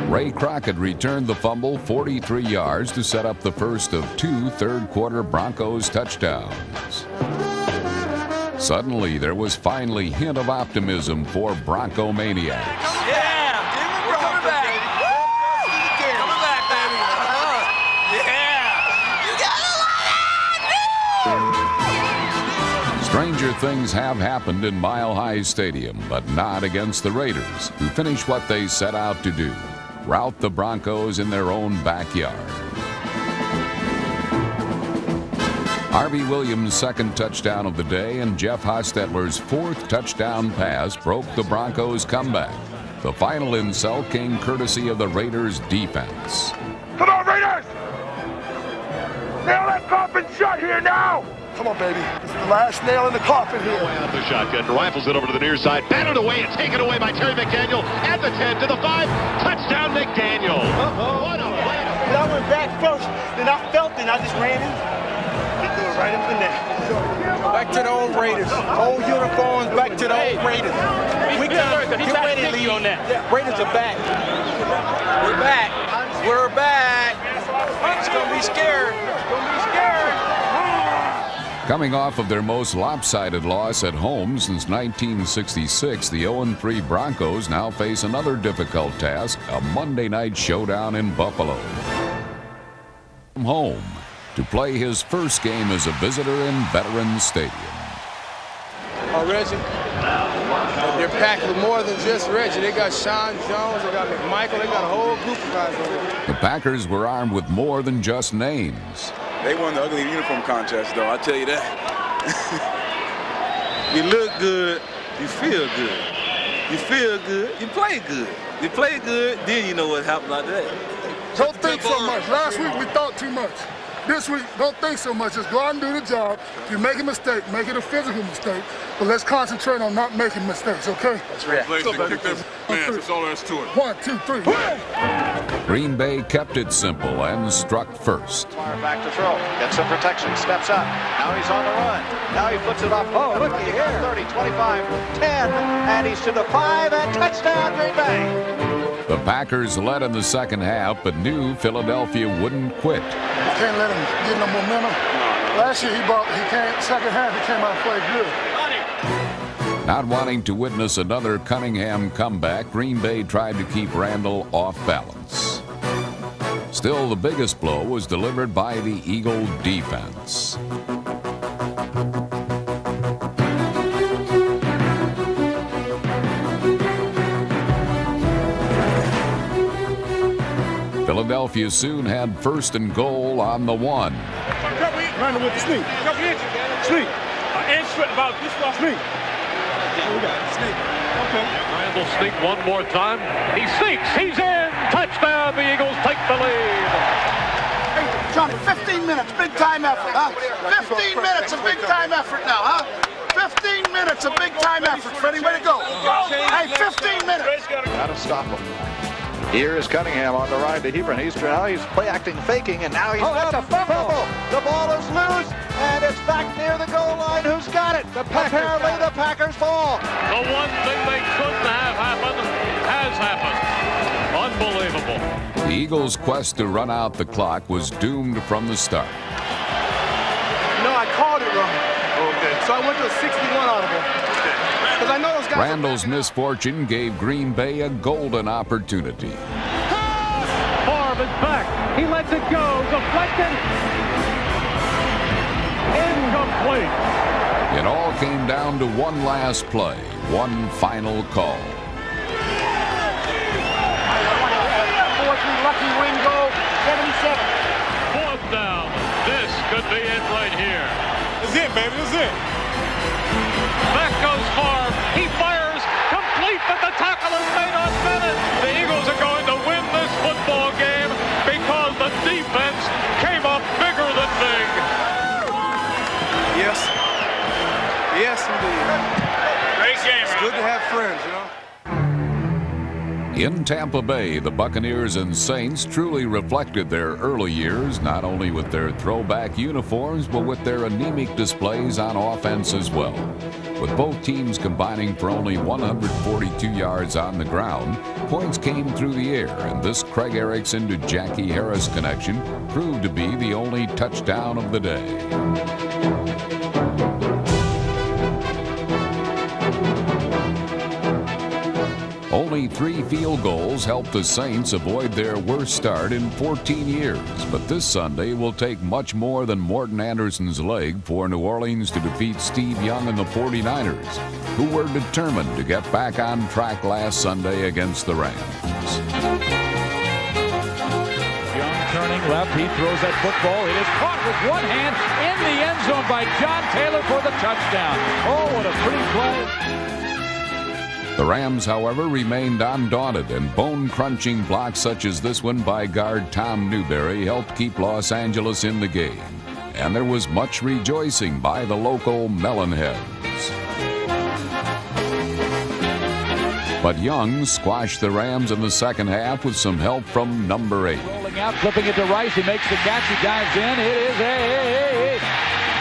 Ray Crockett returned the fumble 43 yards to set up the first of 2 third-quarter Broncos touchdowns. Suddenly, there was finally hint of optimism for Bronco maniacs. Yeah, we're coming back. Coming back, baby. Yeah. You gotta love it. Stranger things have happened in Mile High Stadium, but not against the Raiders, who finished what they set out to do: rout the Broncos in their own backyard. Harvey Williams' second touchdown of the day and Jeff Hostetler's 4th touchdown pass broke the Broncos' comeback. The final insult came courtesy of the Raiders' defense. Come on, Raiders! Nail that coffin shut here now! Come on, baby. This is the last nail in the coffin here. Out of the shotgun, rifles it over to the near side, batted away and taken away by Terry McDaniel at the 10 to the 5. Touchdown, McDaniel. What a play. And I went back first, then I felt it, and I just ran in. He threw it right up in there. Back to the old Raiders. Old uniforms, back to the old Raiders. We got get ready, Lee, on that. Raiders are back. We're back. We're back. It's gonna be scary. It's gonna be scary. Coming off of their most lopsided loss at home since 1966, the 0-3 Broncos now face another difficult task: a Monday night showdown in Buffalo. Home to play his first game as a visitor in Veterans Stadium. Reggie, they're packed with more than just Reggie. They got Sean Jones, they got McMichael, they got a whole group of guys over there. The Packers were armed with more than just names. They won the ugly uniform contest, though, I'll tell you that. You look good, you feel good. You feel good, you play good. You play good, then you know what happened after that. Don't think so much. Last week we thought too much. This week, don't think so much. Just go out and do the job. If you make a mistake, make it a physical mistake. But let's concentrate on not making mistakes, okay? That's right. That's all there is to it. 1, 2, 3. Green Bay kept it simple and struck first. Back to throw. Gets some protection. Steps up. Now he's on the run. Now he flips it off. Oh, looky here. 30, 25, 10. And he's to the 5. And touchdown, Green Bay. The Packers led in the second half, but knew Philadelphia wouldn't quit. You can't let him get no momentum. Last year second half he came out and played good. Not wanting to witness another Cunningham comeback, Green Bay tried to keep Randall off balance. Still, the biggest blow was delivered by the Eagle defense. Philadelphia soon had first and goal on the 1. Randall with the sneak. Couple inches. Sneak. Inch about this much. Sneak. What we got? Sneak. Okay. Randall sneak one more time. He sneaks. He's in. Touchdown. The Eagles take the lead. Hey, Johnny, 15 minutes. Big time effort, huh? 15 minutes. A big time effort now, huh? 15 minutes. A big time effort. Freddie, way to go. Hey, 15 minutes. Gotta stop him. Here is Cunningham on the right to Hebron. He's play acting, faking, and now he's that's a fumble. The ball is loose, and it's back near the goal line. Who's got it? Apparently the Packers fall. The one thing they couldn't have happened has happened. Unbelievable. The Eagles' quest to run out the clock was doomed from the start. No, I called it wrong. Okay. So I went to a 61 audible. Because I know those guys. Randall's misfortune gave Green Bay a golden opportunity. Favre is back. He lets it go. Deflected. Incomplete. It all came down to one last play, one final call. 4-3 lucky Ringo, 77. Fourth down. This could be it right here. This is it, baby. This is it. Back goes Favre. He fires complete, but the tackle is made on Bennett. The Eagles are going to win this football game because the defense came up bigger than big. Yes. Yes, indeed. Great game. It's good to have friends, you know. In Tampa Bay, the Buccaneers and Saints truly reflected their early years, not only with their throwback uniforms, but with their anemic displays on offense as well. With both teams combining for only 142 yards on the ground, points came through the air, and this Craig Erickson to Jackie Harris connection proved to be the only touchdown of the day. Only 3 field goals helped the Saints avoid their worst start in 14 years, but this Sunday will take much more than Morton Anderson's leg for New Orleans to defeat Steve Young and the 49ers, who were determined to get back on track last Sunday against the Rams. Young turning left, he throws that football. It is caught with one hand in the end zone by John Taylor for the touchdown. Oh, what a pretty play. The Rams, however, remained undaunted, and bone-crunching blocks such as this one by guard Tom Newberry helped keep Los Angeles in the game. And there was much rejoicing by the local Melonheads. But Young squashed the Rams in the second half with some help from number 8. Rolling out, flipping it to Rice. He makes the catch. He dives in. It is a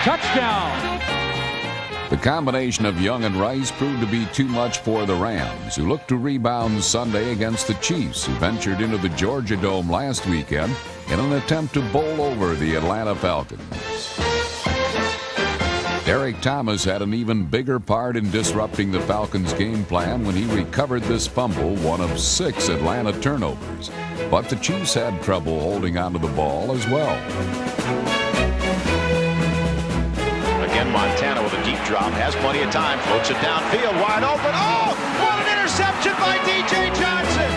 touchdown. The combination of Young and Rice proved to be too much for the Rams, who looked to rebound Sunday against the Chiefs, who ventured into the Georgia Dome last weekend in an attempt to bowl over the Atlanta Falcons. Eric Thomas had an even bigger part in disrupting the Falcons' game plan when he recovered this fumble, one of 6 Atlanta turnovers. But the Chiefs had trouble holding onto the ball as well. Again, Montana with a deep drop, has plenty of time, floats it downfield, wide open. Oh, what an interception by D.J. Johnson!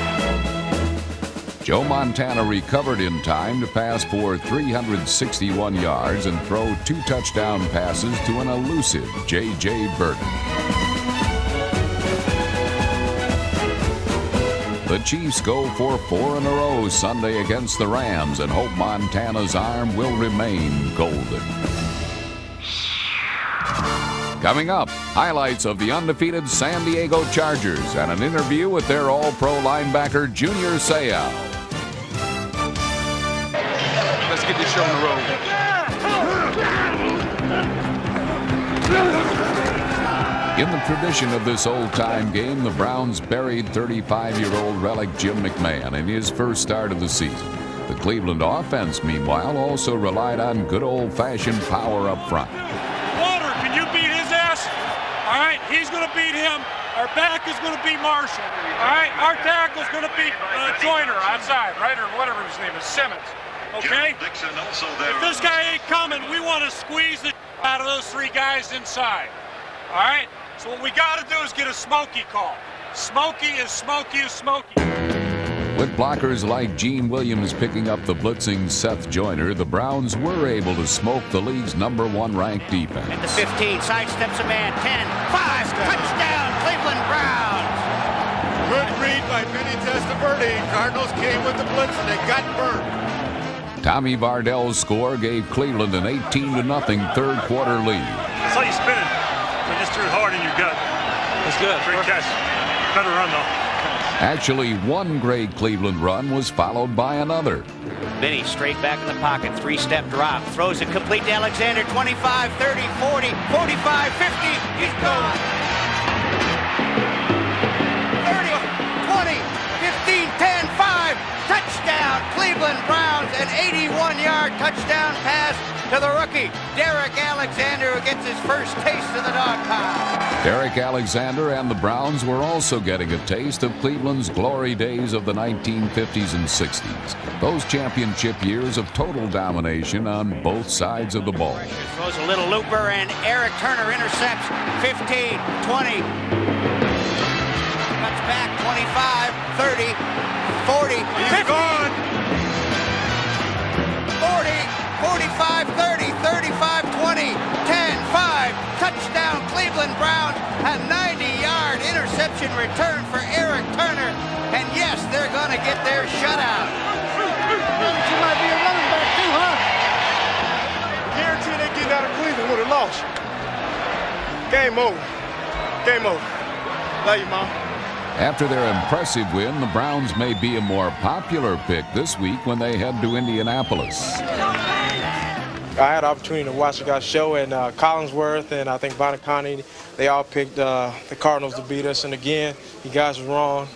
Joe Montana recovered in time to pass for 361 yards and throw 2 touchdown passes to an elusive J.J. Burton. The Chiefs go for 4 in a row Sunday against the Rams and hope Montana's arm will remain golden. Coming up, highlights of the undefeated San Diego Chargers and an interview with their All-Pro linebacker Junior Seau. Let's get this show on the road. In the tradition of this old-time game, the Browns buried 35-year-old relic Jim McMahon in his first start of the season. The Cleveland offense, meanwhile, also relied on good old-fashioned power up front. Walter, can you beat his ass? All right, He's going to beat him. Our back is going to be Marshall. All right? Our tackle is going to be Joyner outside, right? Or whatever his name is, Simmons. Okay? If this guy ain't coming, we want to squeeze the out of those three guys inside. All right? So what we got to do is get a Smokey call. Smokey is Smokey. With blockers like Gene Williams picking up the blitzing Seth Joyner, the Browns were able to smoke the league's #1 ranked defense. At the 15, sidesteps a man, 10, 5, touchdown, Cleveland Browns. Good read by Vinny Testaverde. Cardinals came with the blitz and they got burned. Tommy Vardell's score gave Cleveland an 18-0 third-quarter lead. I saw you spinning. You just threw it hard in your gut. That's good. Great catch. Better run, though. Actually, one great Cleveland run was followed by another. Vinny straight back in the pocket, three-step drop, throws it complete to Alexander, 25, 30, 40, 45, 50, he's gone. 30, 20, 15, 10, 5, touchdown, Cleveland Browns, an 81-yard touchdown pass to the rookie, Derek Alexander, who gets his first taste of the dog pound. Derek Alexander and the Browns were also getting a taste of Cleveland's glory days of the 1950s and 60s. Those championship years of total domination on both sides of the ball. Throws a little looper, and Eric Turner intercepts 15, 20. Cuts back 25, 30, 40, 50. 40, 45, 30, 35, 20, 10, 5. Touchdown, Cleveland Browns. A 90-yard interception return for Eric Turner. And yes, they're going to get their shutout. You might be a running back too, huh? Guarantee they getting out of Cleveland would have lost. Game over. Game over. Love you, Mom. After their impressive win, the Browns may be a more popular pick this week when they head to Indianapolis. I had the opportunity to watch the guys show, and Collinsworth and I think Bonacani, they all picked the Cardinals to beat us. And again, you guys were wrong.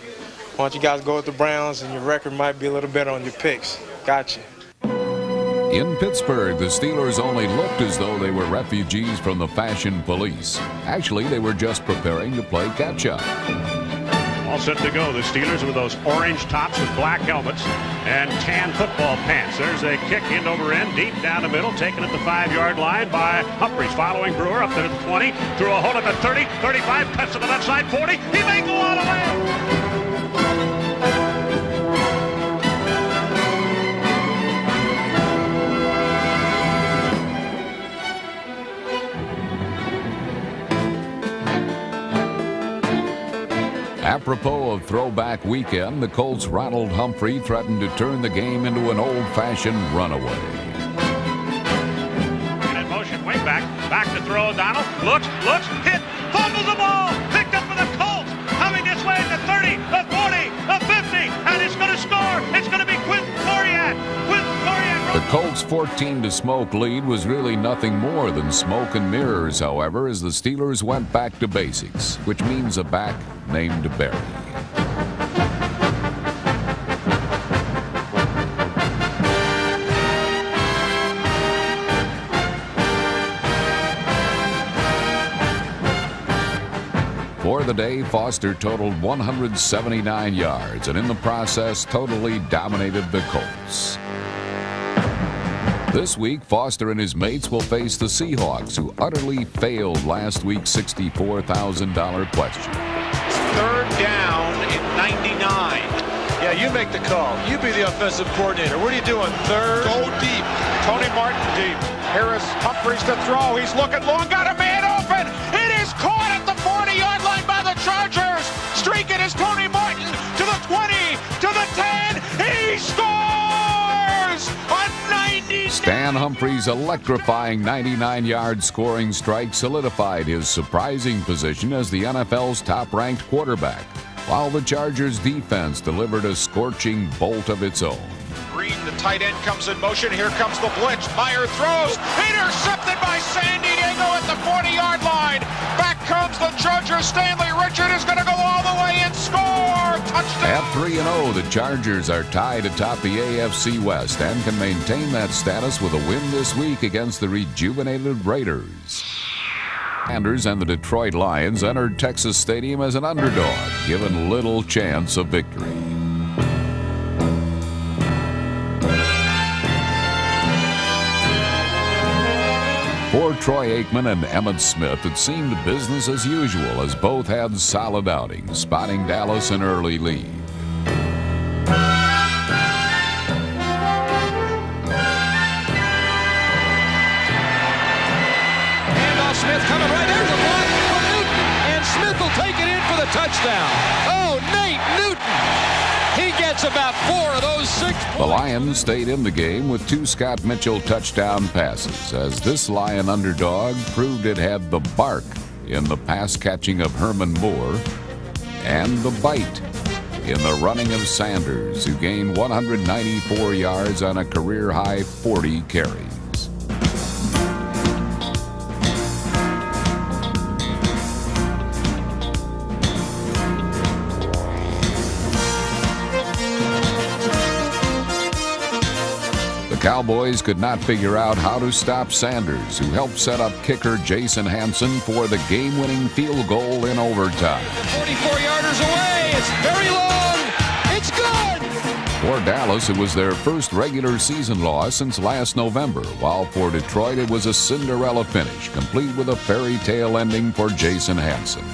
Why don't you guys go with the Browns, and your record might be a little better on your picks. Gotcha. In Pittsburgh, the Steelers only looked as though they were refugees from the fashion police. Actually, they were just preparing to play catch-up. All set to go. The Steelers with those orange tops with black helmets and tan football pants. There's a kick end over end, deep down the middle, taken at the 5-yard line by Humphries, following Brewer up to the 20, through a hole at the 30, 35, cuts to the left side, 40. He may go all the way. Apropos of throwback weekend, the Colts' Ronald Humphrey threatened to turn the game into an old-fashioned runaway. In motion, way back to throw. Donald looks, hit, fumbles the ball, picked up for the Colts, coming this way at the 30, the 40, the 50, and it's going to score. It's going to be Quinn Coriat. The Colts' 14-0 lead was really nothing more than smoke and mirrors, however, as the Steelers went back to basics, which means a back named Barry. For the day, Foster totaled 179 yards and in the process totally dominated the Colts. This week, Foster and his mates will face the Seahawks, who utterly failed last week's $64,000 question. Third down in 99. Yeah, you make the call. You be the offensive coordinator. What are you doing? Third. Go deep. Tony Martin deep. Harris, Humphries to throw. He's looking long. Got a man open. It is caught at the 40-yard line by the Chargers. Streaking is Tony Martin to the 20, to the 10. He scores! Stan Humphries' electrifying 99-yard scoring strike solidified his surprising position as the NFL's top-ranked quarterback, while the Chargers' defense delivered a scorching bolt of its own. Green, the tight end, comes in motion. Here comes the blitz. Meyer throws. Intercepted by San Diego at the 40-yard line. Back comes the Chargers. Stanley Richard is going to go all the way and score. Touchdown. At 3-0, the Chargers are tied atop the AFC West and can maintain that status with a win this week against the rejuvenated Raiders. Sanders and the Detroit Lions entered Texas Stadium as an underdog, given little chance of victory. For Troy Aikman and Emmitt Smith, it seemed business as usual as both had solid outings, spotting Dallas an early lead. Smith coming right into the block from Newton, and Smith will take it in for the touchdown. Oh, Nate Newton! He gets about 4 of those 6 points. The Lions stayed in the game with 2 Scott Mitchell touchdown passes, as this Lion underdog proved it had the bark in the pass catching of Herman Moore and the bite in the running of Sanders, who gained 194 yards on a career-high 40 carries. Cowboys could not figure out how to stop Sanders, who helped set up kicker Jason Hanson for the game-winning field goal in overtime. 44-yarders away. It's very long. It's good. For Dallas, it was their first regular season loss since last November, while for Detroit it was a Cinderella finish, complete with a fairy tale ending for Jason Hanson.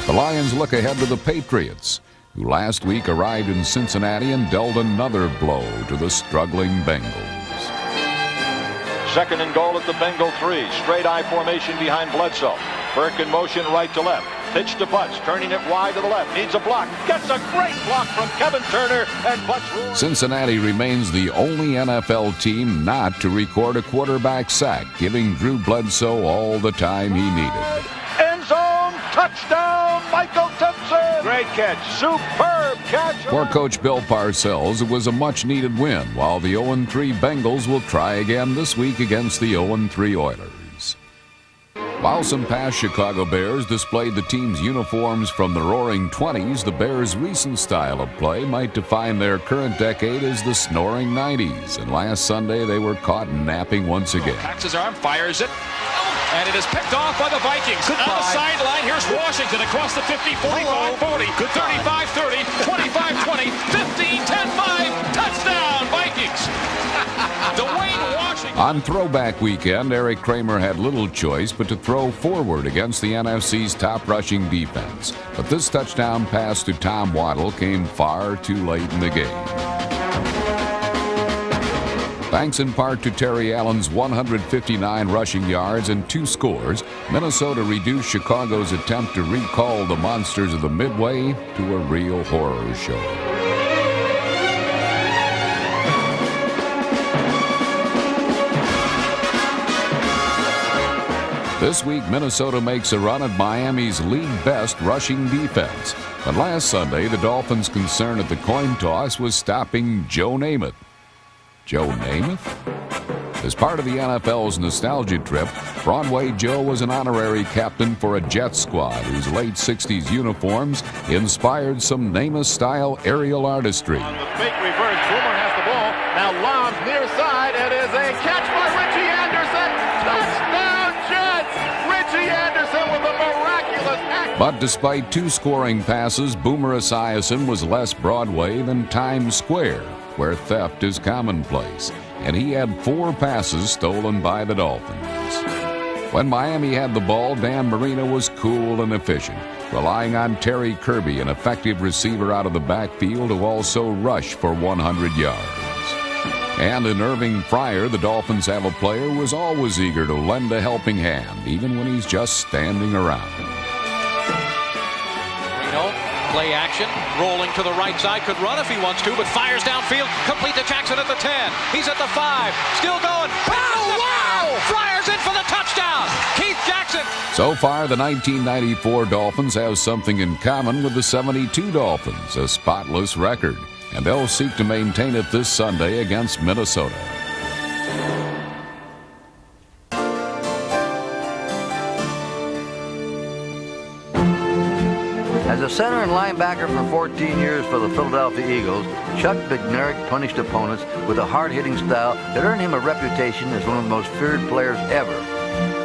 The Lions look ahead to the Patriots, who last week arrived in Cincinnati and dealt another blow to the struggling Bengals. Second and goal at the Bengal 3. Straight I formation behind Bledsoe. Burke in motion right to left. Pitch to Butts, turning it wide to the left. Needs a block. Gets a great block from Kevin Turner, and Butts. Cincinnati remains the only NFL team not to record a quarterback sack, giving Drew Bledsoe all the time he needed. End zone, touchdown, Michael Thompson. Great catch, superb catch. For Coach Bill Parcells, it was a much-needed win, while the 0-3 Bengals will try again this week against the 0-3 Oilers. While some past Chicago Bears displayed the team's uniforms from the Roaring '20s, the Bears' recent style of play might define their current decade as the snoring '90s, and last Sunday they were caught napping once again. Cocks his arm, fires it. And it is picked off by the Vikings. On the sideline, here's Washington across the 50, 45, 40, 35, 30, 25, 20, 15, 10, 5. Touchdown, Vikings. Dwayne Washington. On throwback weekend, Eric Kramer had little choice but to throw forward against the NFC's top rushing defense. But this touchdown pass to Tom Waddle came far too late in the game. Thanks in part to Terry Allen's 159 rushing yards and 2 scores, Minnesota reduced Chicago's attempt to recall the monsters of the Midway to a real horror show. This week, Minnesota makes a run at Miami's league-best rushing defense. But last Sunday, the Dolphins' concern at the coin toss was stopping Joe Namath. Joe Namath? As part of the NFL's nostalgia trip, Broadway Joe was an honorary captain for a Jets squad whose late 60s uniforms inspired some Namath-style aerial artistry. On the fake reverse, Boomer has the ball. Now lobs near side. It is a catch by Richie Anderson. Touchdown Jets! Richie Anderson with a miraculous act. But despite 2 scoring passes, Boomer Esiason was less Broadway than Times Square, where theft is commonplace, and he had 4 passes stolen by the Dolphins. When Miami had the ball, Dan Marino was cool and efficient, relying on Terry Kirby, an effective receiver out of the backfield who also rushed for 100 yards. And in Irving Fryer, the Dolphins have a player who is always eager to lend a helping hand, even when he's just standing around. Play action, rolling to the right side, could run if he wants to, but fires downfield, complete to Jackson at the 10. He's at the 5, still going. Oh, wow! Flyers in for the touchdown! Keith Jackson. So far, the 1994 Dolphins have something in common with the 72 Dolphins, a spotless record, and they'll seek to maintain it this Sunday against Minnesota. As a center and linebacker for 14 years for the Philadelphia Eagles, Chuck Bednarik punished opponents with a hard-hitting style that earned him a reputation as one of the most feared players ever.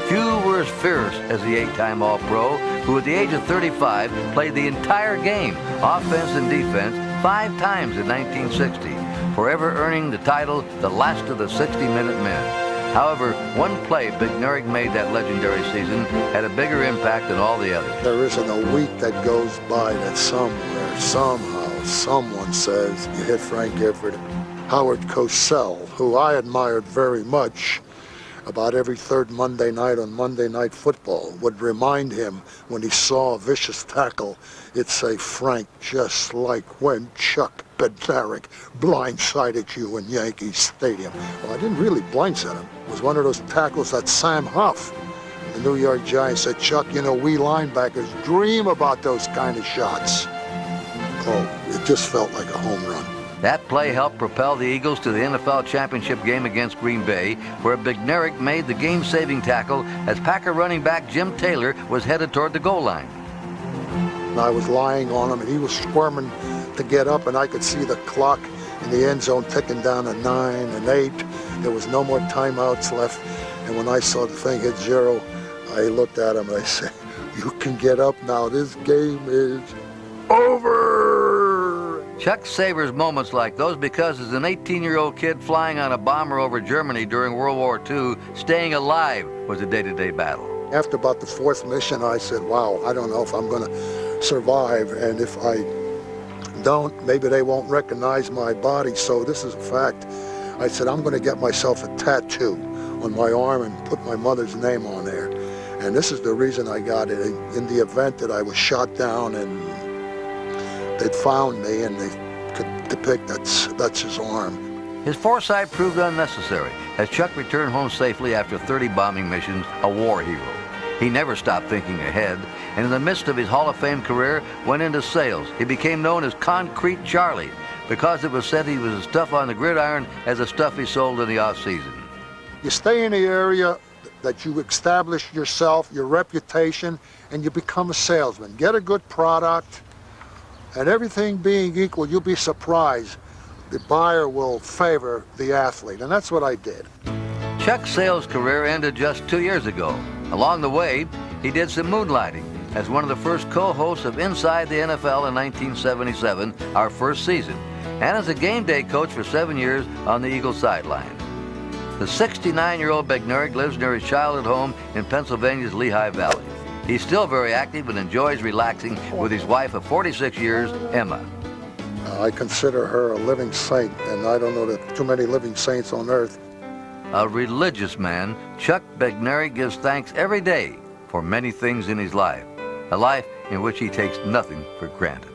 Few were near as fierce as the 8-time All-Pro, who at the age of 35 played the entire game, offense and defense, 5 times in 1960, forever earning the title the last of the 60-minute men. However, one play Bednarik made that legendary season had a bigger impact than all the others. There isn't a week that goes by that somewhere, somehow, someone says you hit Frank Gifford. Howard Cosell, who I admired very much, about every third Monday night on Monday Night Football, would remind him when he saw a vicious tackle, it'd say, Frank, just like when Chuck Bednarik blindsided you in Yankee Stadium. Well, I didn't really blindside him. It was one of those tackles that Sam Huff, the New York Giants, said, Chuck, you know, we linebackers dream about those kind of shots. Oh, it just felt like a home run. That play helped propel the Eagles to the NFL championship game against Green Bay, where Bednarik made the game-saving tackle as Packer running back Jim Taylor was headed toward the goal line. I was lying on him, and he was squirming to get up, and I could see the clock in the end zone ticking down to 9 and 8. There was no more timeouts left, and when I saw the thing hit 0, I looked at him and I said, you can get up now. This game is over. Chuck savors moments like those because as an 18-year-old kid flying on a bomber over Germany during World War II, staying alive was a day-to-day battle. After about the 4th mission, I said, wow, I don't know if I'm going to survive, and if I don't, maybe they won't recognize my body, so this is a fact. I said, I'm going to get myself a tattoo on my arm and put my mother's name on there. And this is the reason I got it. In the event that I was shot down and they'd found me and they could depict that's his arm. His foresight proved unnecessary as Chuck returned home safely after 30 bombing missions, a war hero. He never stopped thinking ahead, and in the midst of his Hall of Fame career, went into sales. He became known as Concrete Charlie because it was said he was as tough on the gridiron as the stuff he sold in the off-season. You stay in the area that you establish yourself, your reputation, and you become a salesman. Get a good product, and everything being equal, you'll be surprised. The buyer will favor the athlete, and that's what I did. Chuck's sales career ended just 2 years ago. Along the way, he did some moonlighting as one of the first co-hosts of Inside the NFL in 1977, our first season, and as a game day coach for 7 years on the Eagles sideline. The 69-year-old Bednarik lives near his childhood home in Pennsylvania's Lehigh Valley. He's still very active and enjoys relaxing with his wife of 46 years, Emma. I consider her a living saint, and I don't know that too many living saints on earth. A religious man, Chuck Bednarik gives thanks every day for many things in his life, a life in which he takes nothing for granted.